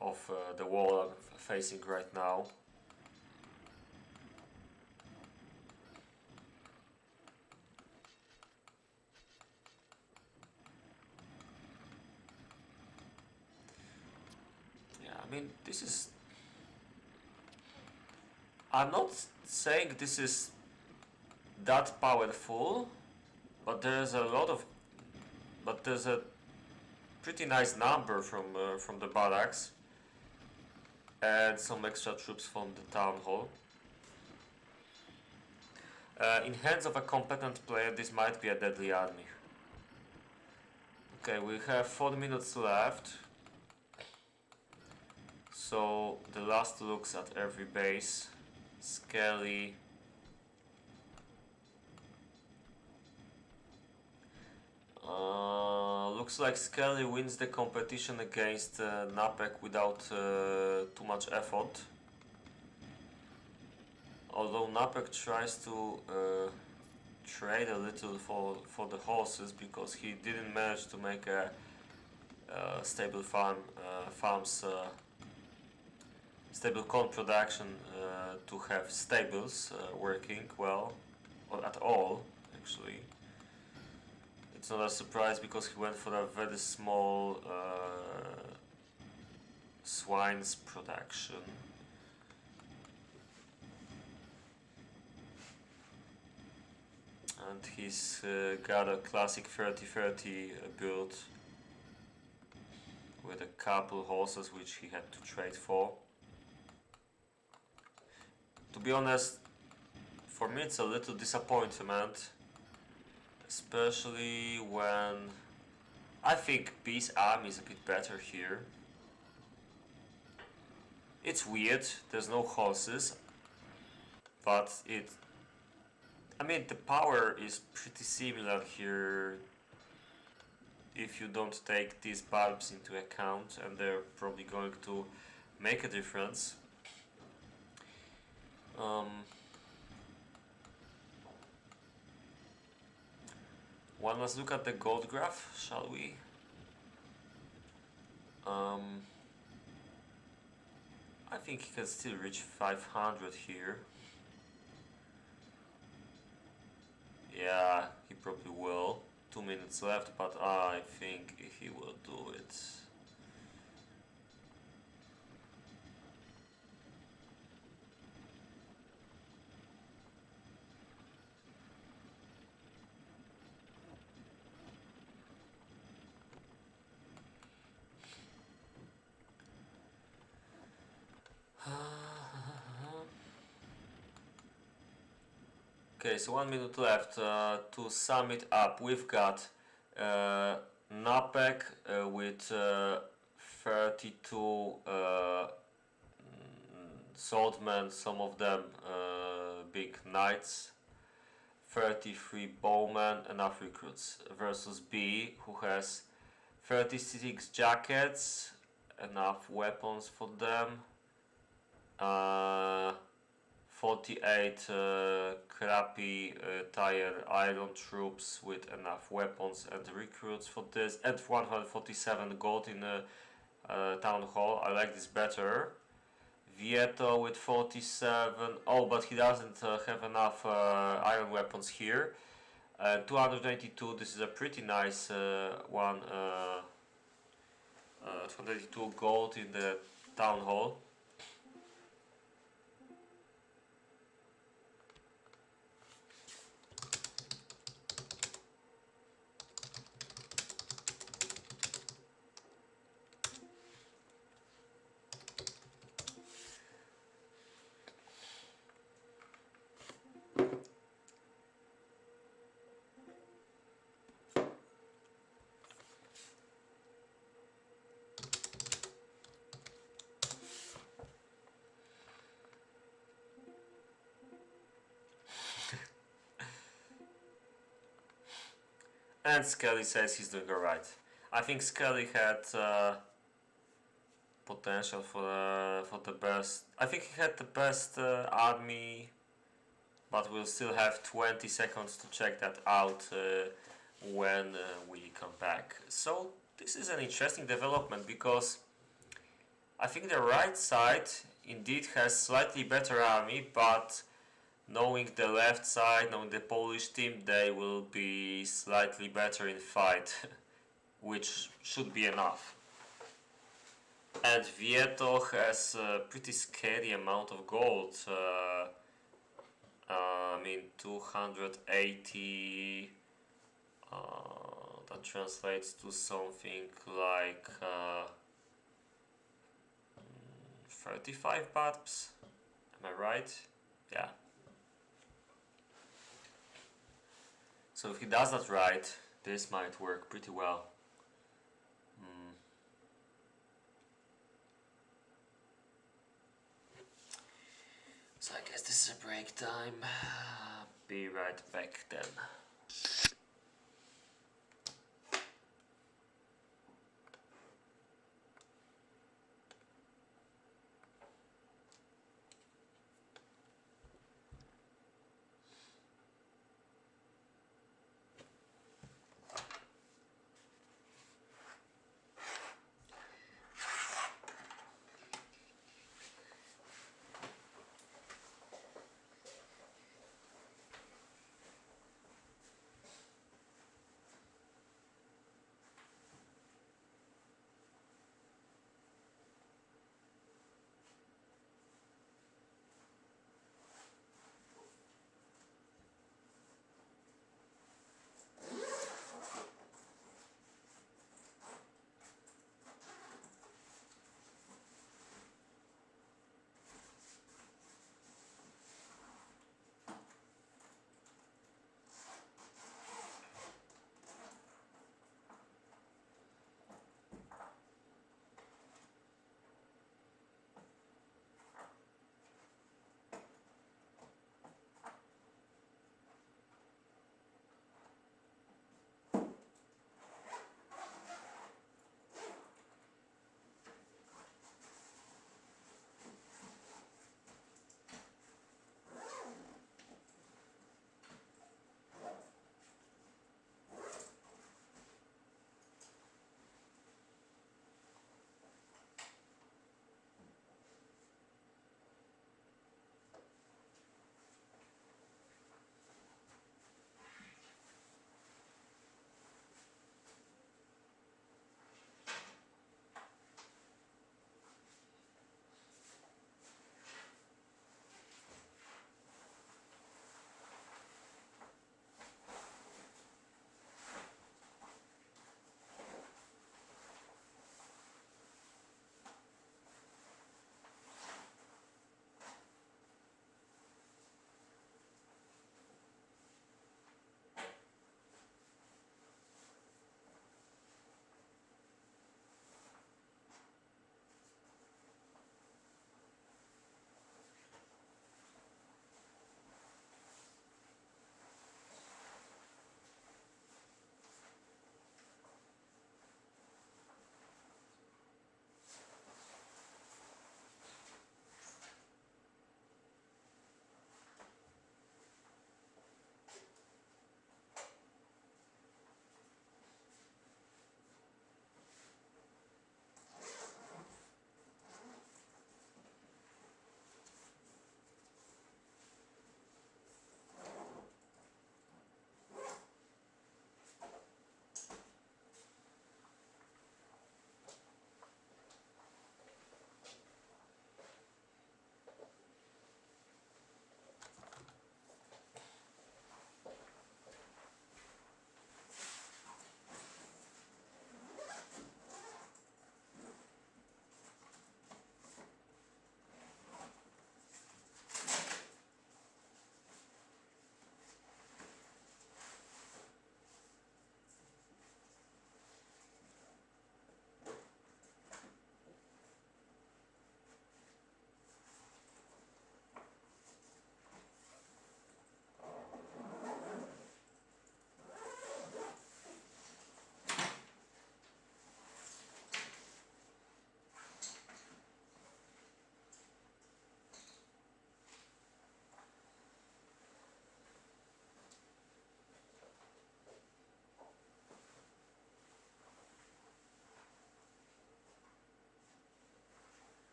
of the wall I'm facing right now. Yeah, I mean, this is... I'm not saying this is that powerful, but there's a pretty nice number from the barracks and some extra troops from the town hall. In hands of a competent player, this might be a deadly army. Okay, we have 4 minutes left. So the last looks at every base. Skelly. Looks like Skelly wins the competition against Napek without too much effort. Although Napek tries to trade a little for the horses because he didn't manage to make a stable stable corn production to have stables working well, or at all actually. It's not a surprise because he went for a very small swine's production. And he's got a classic 30-30 build with a couple horses which he had to trade for. To be honest, for me it's a little disappointment, especially when I think B's army is a bit better here. It's weird, there's no horses, but I mean the power is pretty similar here if you don't take these bulbs into account, and they're probably going to make a difference. Well, let's look at the gold graph, shall we? I think he can still reach 500 here. Yeah, he probably will. 2 minutes left, but I think he will do it. Okay, so 1 minute left. To sum it up, we've got Napek with 32 swordmen, some of them big knights, 33 bowmen, enough recruits, versus B, who has 36 jackets, enough weapons for them, 48 crappy tired iron troops with enough weapons and recruits for this, and 147 gold in the town hall. I like this better. Vieto with 47. Oh, but he doesn't have enough iron weapons here. 222. This is a pretty nice one. 222 gold in the town hall. And Skelly says he's doing alright. I think Skelly had potential for the best. I think he had the best army, but we'll still have 20 seconds to check that out when we come back. So this is an interesting development because I think the right side indeed has slightly better army, but knowing the left side, knowing the Polish team, they will be slightly better in fight, which should be enough. And Vieto has a pretty scary amount of gold. I mean 280, that translates to something like 35 bahts. Am I right? Yeah. So if he does that right, this might work pretty well. So I guess this is a break time. Be right back then.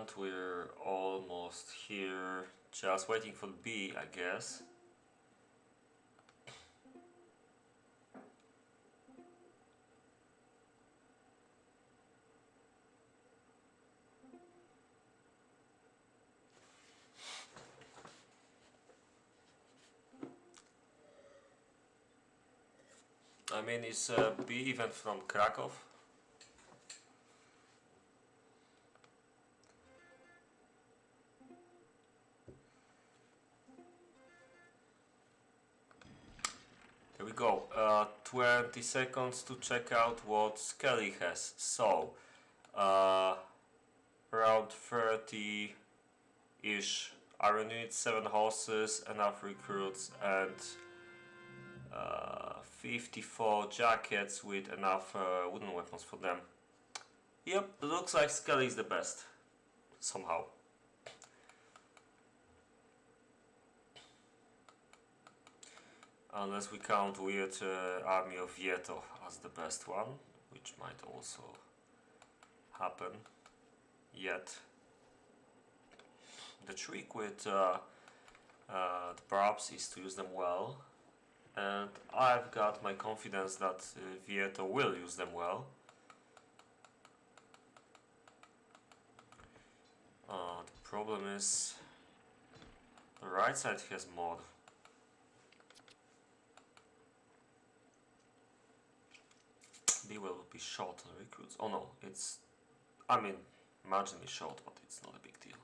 And we're almost here, just waiting for B, I guess. I mean, is B even from Krakow? Here we go. 20 seconds to check out what Skelly has. So, around 30-ish iron units, 7 horses, enough recruits, and 54 jackets with enough wooden weapons for them. Yep, looks like Skelly is the best. Somehow. Unless we count weird army of Vieto as the best one, which might also happen yet. The trick with the Brabs is to use them well, and I've got my confidence that Vieto will use them well. The problem is the right side has mod. B will be short on recruits. Oh no, it's, I mean, marginally short, but it's not a big deal.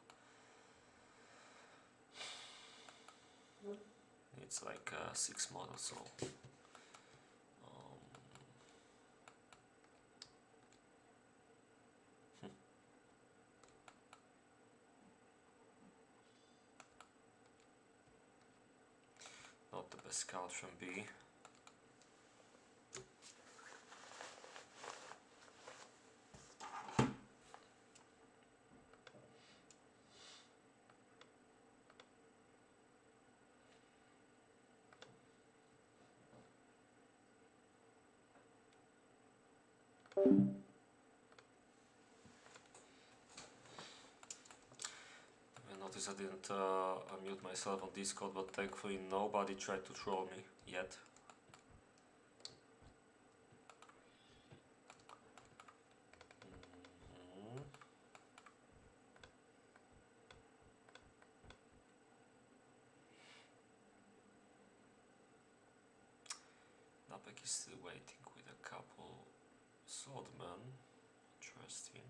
It's like 6 mod or so. Not the best scout from B. I noticed I didn't unmute myself on Discord, but thankfully nobody tried to troll me yet. Napek is still waiting with a couple swordmen. Interesting.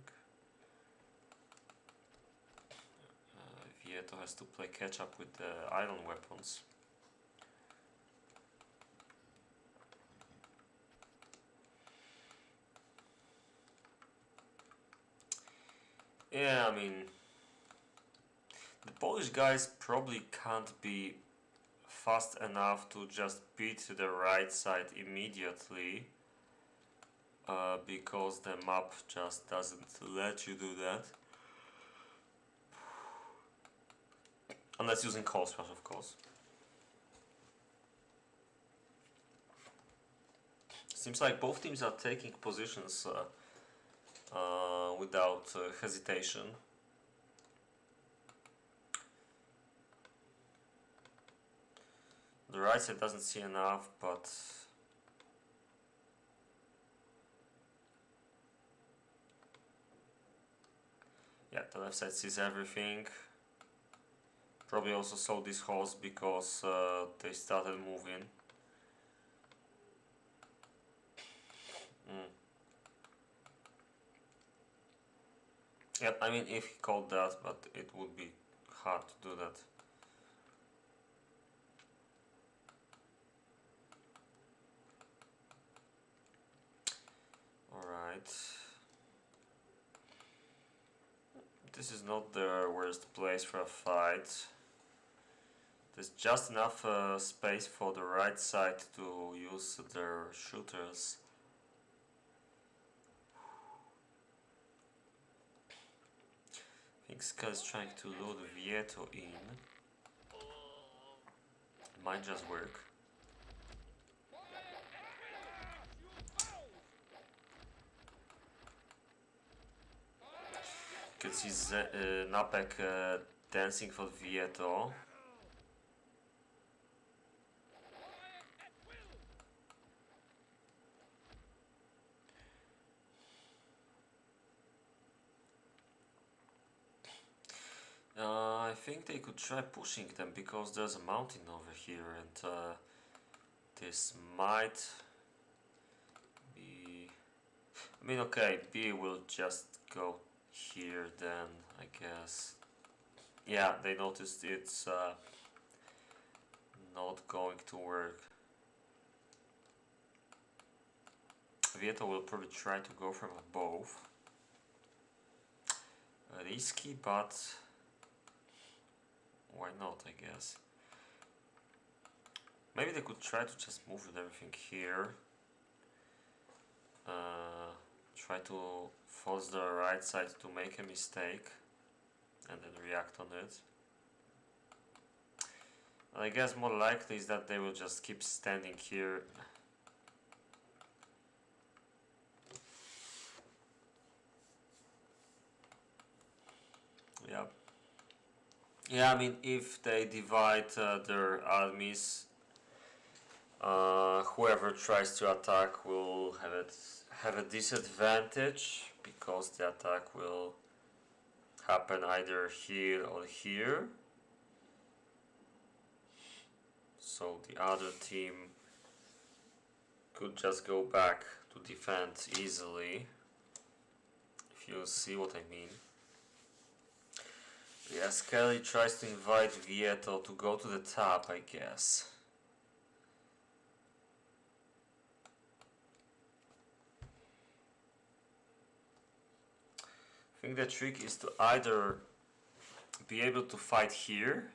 Vieto has to play catch up with the iron weapons. Yeah, I mean, the Polish guys probably can't be fast enough to just beat the right side immediately, because the map just doesn't let you do that. Unless using Cold Splash, of course. Seems like both teams are taking positions without hesitation. The right side doesn't see enough, but yeah, the left side sees everything. Probably also saw this horse because they started moving. Yep, I mean, if he called that, but it would be hard to do that. Alright. This is not the worst place for a fight. There's just enough space for the right side to use their shooters. I think Ska is trying to load Vieto in. Might just work. can see Napek dancing for Vieto. I think they could try pushing them because there's a mountain over here, and this might be... I mean, okay, B will just go here then, I guess. Yeah, they noticed it's not going to work. Vieto will probably try to go from above. Risky, but why not, I guess. Maybe they could try to just move with everything here. Try to force the right side to make a mistake and then react on it. And I guess more likely is that they will just keep standing here. Yeah. Yeah, I mean, if they divide their armies, whoever tries to attack will have a disadvantage because the attack will happen either here or here. So the other team could just go back to defend easily, if you see what I mean. Yeah, Skelly tries to invite Vieto to go to the top, I guess. I think the trick is to either be able to fight here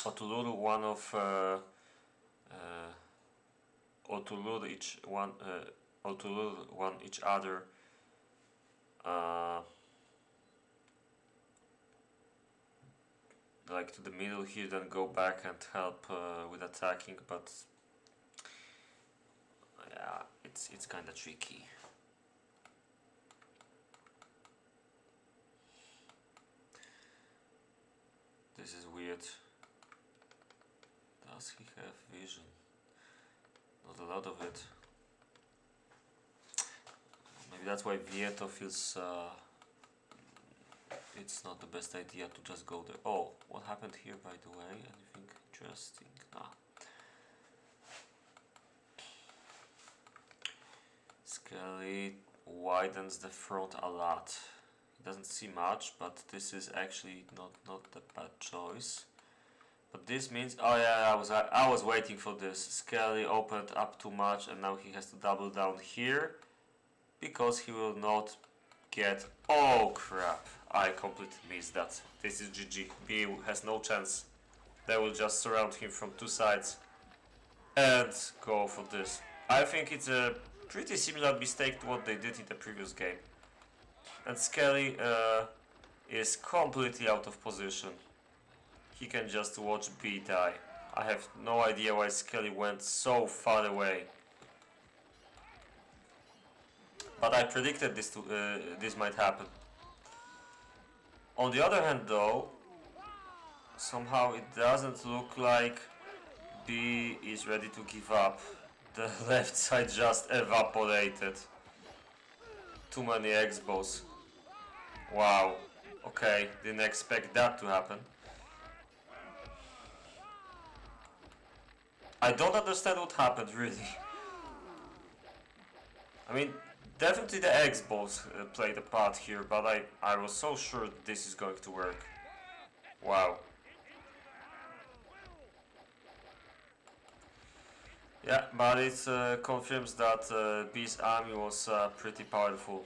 or to lure one of or to lure each other like to the middle here, then go back and help with attacking, but yeah, it's kind of tricky. This is weird. Does he have vision? Not a lot of it. Maybe that's why Vieto feels it's not the best idea to just go there. Oh, what happened here, by the way? Anything interesting? Nah. Skelly widens the front a lot. He doesn't see much, but this is actually not a bad choice. But this means, oh yeah, I was waiting for this. Skelly opened up too much, and now he has to double down here because he will not get. Oh crap! I completely missed that. This is GG. B has no chance. They will just surround him from two sides and go for this. I think it's a pretty similar mistake to what they did in the previous game. And Skelly is completely out of position. He can just watch B die. I have no idea why Skelly went so far away. But I predicted this might happen. On the other hand though, somehow it doesn't look like B is ready to give up. The left side just evaporated. Too many X-bows. Wow. Okay, didn't expect that to happen. I don't understand what happened, really. I mean, definitely the X-bows played a part here, but I was so sure this is going to work. Wow. Yeah, but it confirms that B's army was pretty powerful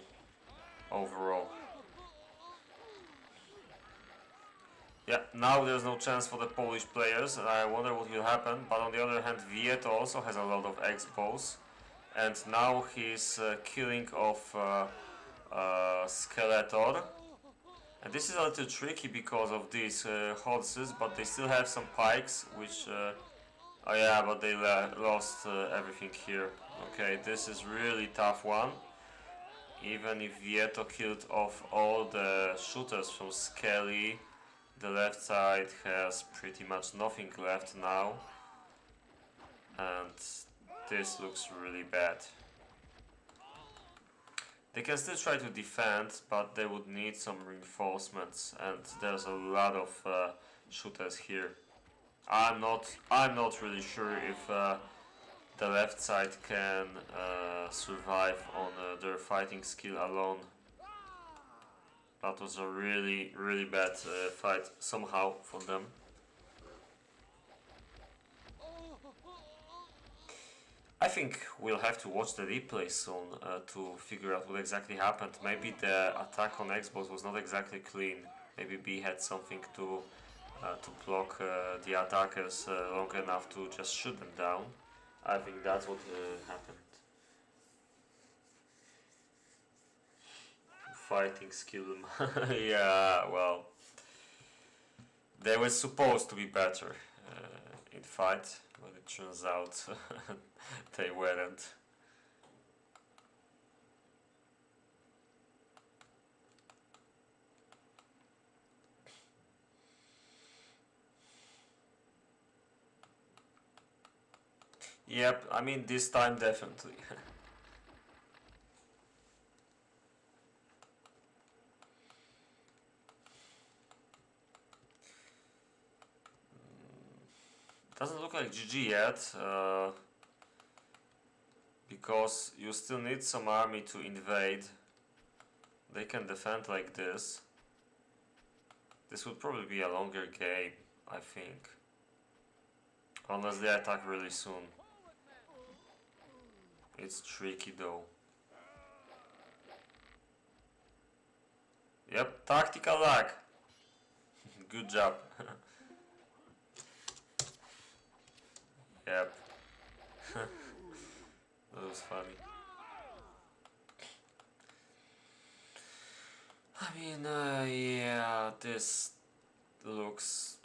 overall. Yeah, now there's no chance for the Polish players, and I wonder what will happen. But on the other hand, Vieto also has a lot of X-bows, and now he's killing off Skeletor. And this is a little tricky because of these horses, but they still have some pikes, which... oh yeah, but they lost everything here. Okay, this is really tough one. even if Vieto killed off all the shooters from Skelly, the left side has pretty much nothing left now, and this looks really bad. They can still try to defend, but they would need some reinforcements, and there's a lot of shooters here. I'm not really sure if the left side can survive on their fighting skill alone. That was a really bad fight somehow for them. I think we'll have to watch the replay soon to figure out what exactly happened. Maybe the attack on Xbox was not exactly clean. Maybe B had something to block the attackers long enough to just shoot them down. I think that's what happened. Fighting skill. Yeah, well, they were supposed to be better in fight, but it turns out they weren't. Yep, I mean this time definitely. Doesn't look like GG yet, because you still need some army to invade. They can defend like this. This would probably be a longer game, I think. Unless they attack really soon. It's tricky though. Yep, tactical lag. Good job. Yep. That was funny. I mean, yeah, this looks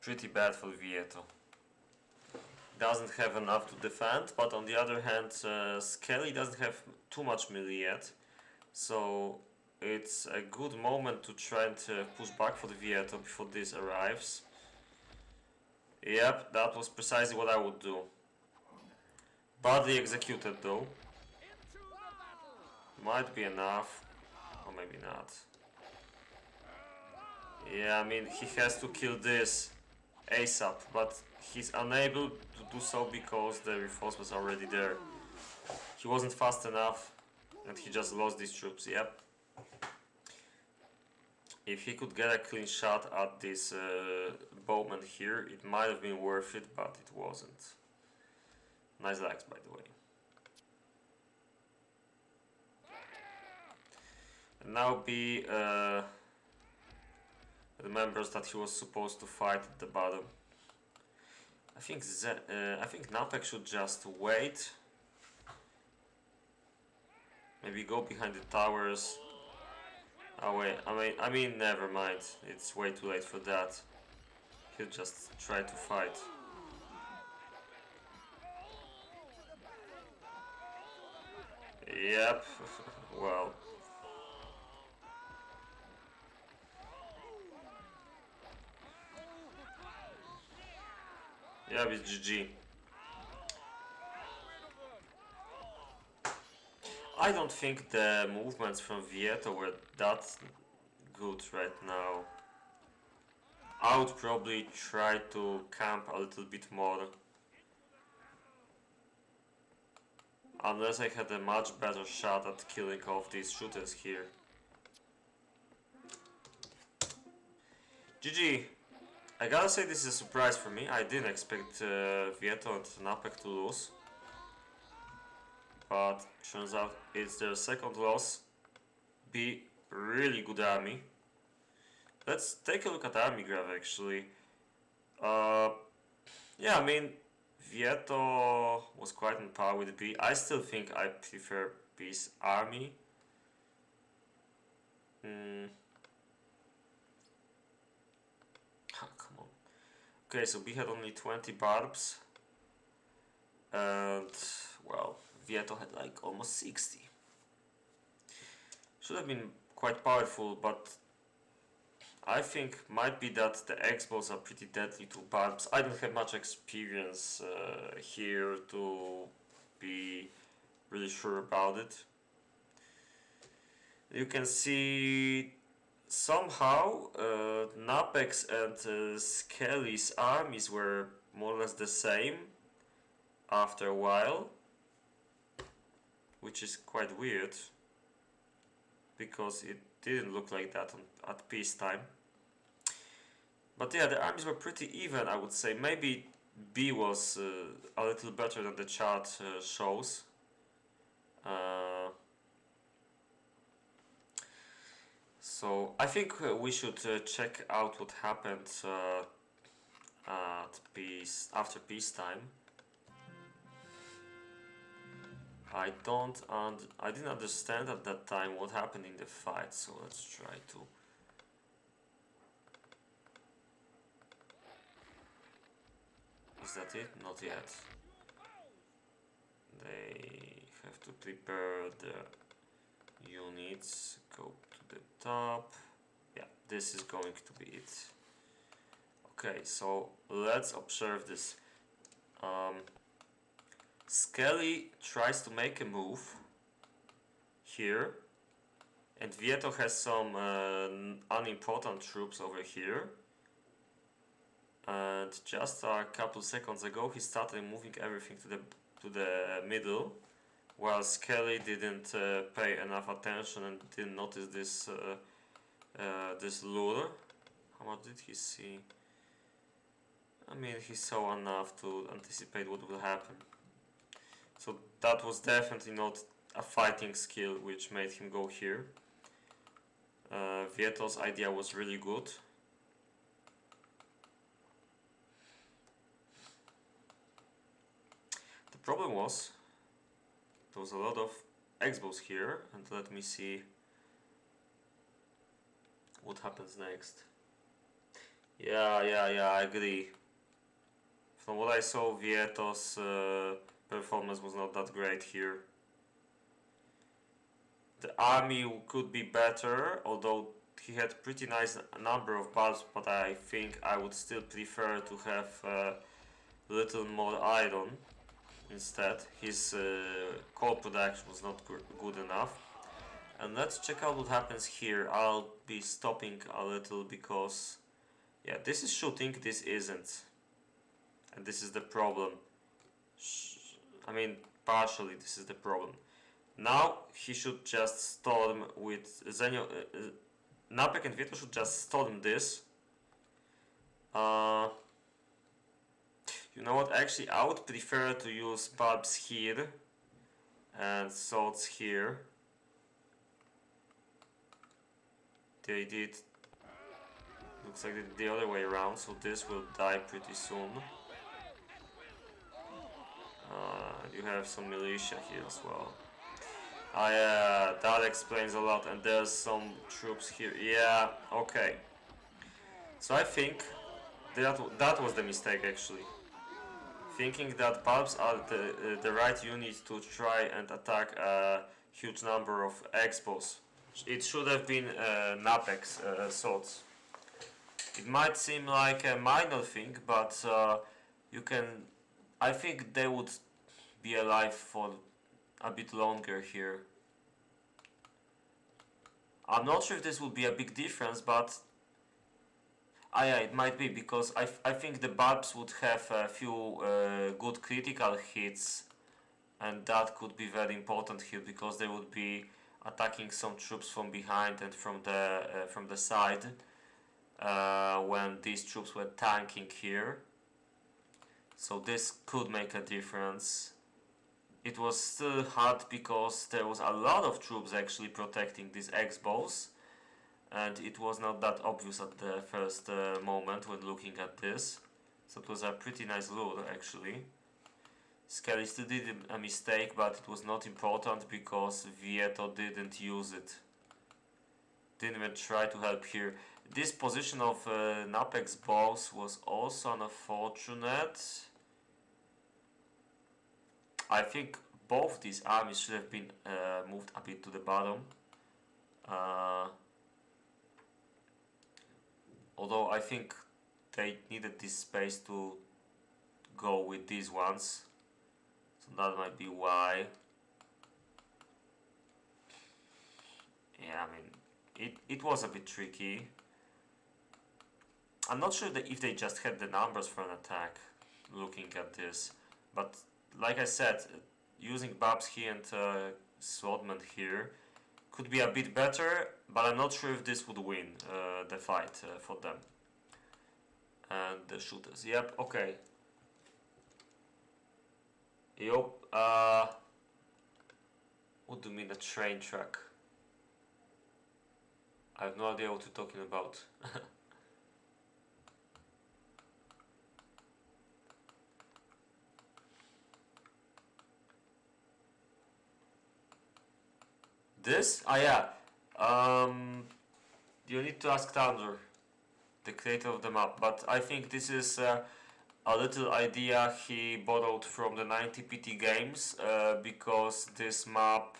pretty bad for Vieto. Doesn't have enough to defend, but on the other hand, Skelly doesn't have too much melee yet, so it's a good moment to try and push back for the Vieto before this arrives. Yep, that was precisely what I would do. Badly executed though. Might be enough, or maybe not. Yeah, I mean, he has to kill this ASAP, but he's unable to do so because the reinforcements are already there. He wasn't fast enough and he just lost these troops, yep. If he could get a clean shot at this bowman here, it might have been worth it, but it wasn't. Nice lags, by the way. And now B remembers that he was supposed to fight at the bottom. I think Napek should just wait. Maybe go behind the towers. Oh wait, I mean, never mind. It's way too late for that. He'll just try to fight. Yep. Well. Yeah, it's GG. I don't think the movements from Vieto were that good right now. I would probably try to camp a little bit more. Unless I had a much better shot at killing off these shooters here. GG! I gotta say this is a surprise for me. I didn't expect Vieto and Napek to lose. But turns out it's their second loss. B, really good army. Let's take a look at army graph actually. Yeah, I mean, Vieto was quite on par with B. I still think I prefer B's army. Come on. Okay, so B had only 20 barbs. And, well, Vieto had like almost 60. should have been quite powerful, but I think might be that the X-balls are pretty deadly to bulbs. I don't have much experience here to be really sure about it. You can see somehow Napex and Skelly's armies were more or less the same after a while, which is quite weird because it didn't look like that at peacetime. But yeah, the armies were pretty even, I would say. Maybe B was a little better than the chart shows. So I think we should check out what happened at after peacetime. I didn't understand at that time what happened in the fight, so let's try to. Is that it? Not yet. They have to prepare the units, go to the top. Yeah, this is going to be it. Okay, so let's observe this. Skelly tries to make a move here, and Vieto has some unimportant troops over here. And just a couple seconds ago, he started moving everything to the middle, while Skelly didn't pay enough attention and didn't notice this this lure. How much did he see? I mean, he saw enough to anticipate what will happen. So that was definitely not a fighting skill which made him go here. Vieto's idea was really good. The problem was there was a lot of X-bows here, and let me see what happens next. Yeah, I agree. From what I saw, Vieto's performance was not that great here. The army could be better, although he had pretty nice number of bulbs, but I think I would still prefer to have a little more iron instead. His coal production was not good enough. And let's check out what happens here. I'll be stopping a little because yeah, this is shooting, this isn't. And this is the problem. I mean, partially this is the problem. Now he should just storm with Zenio. Napek and Vieto should just storm this. You know what? Actually, I would prefer to use bulbs here and swords here. They did. Looks like they did the other way around, so this will die pretty soon. You have some militia here as well. That explains a lot, and there's some troops here. Yeah, okay. So I think that was the mistake actually. Thinking that bulbs are the right unit to try and attack a huge number of X-bows. It should have been Napex swords. It might seem like a minor thing, but you can. I think they would be alive for a bit longer here. I'm not sure if this would be a big difference, but yeah, it might be, because I think the bulbs would have a few good critical hits, and that could be very important here because they would be attacking some troops from behind and from the side when these troops were tanking here. So this could make a difference. It was still hard because there was a lot of troops actually protecting these X-bows, and it was not that obvious at the first moment when looking at this. So it was a pretty nice lure actually. Skelly still did a mistake, but it was not important because Vieto didn't use it. Didn't even try to help here. This position of Napek's bows was also unfortunate. I think both these armies should have been moved a bit to the bottom. Uh, although I think they needed this space to go with these ones, so that might be why. Yeah, I mean, it was a bit tricky. I'm not sure that if they just had the numbers for an attack, looking at this, but like I said, using Babsky and Swordman here could be a bit better, but I'm not sure if this would win the fight for them. And the shooters, yep, okay. Yup, what do you mean a train track? I have no idea what you're talking about. This? Ah, yeah. You need to ask Thunder, the creator of the map. But I think this is a little idea he borrowed from the 90PT games because this map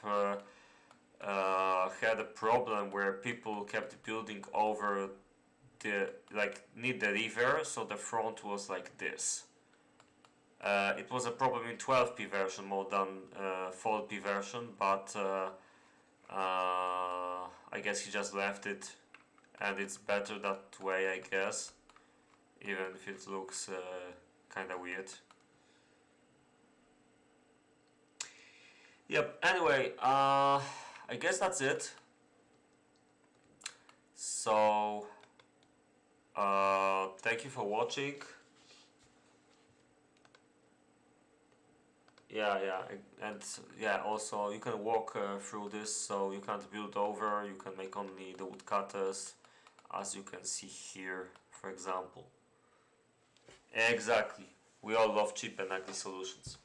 had a problem where people kept building over the near the river, so the front was like this. It was a problem in 12p version more than 4p version, but I guess he just left it, and it's better that way, I guess, even if it looks kind of weird. Yep, anyway, I guess that's it. So, thank you for watching. Yeah, and yeah, also you can walk through this, so you can't build over, you can make only the woodcutters, as you can see here, for example. Exactly, we all love cheap and ugly solutions.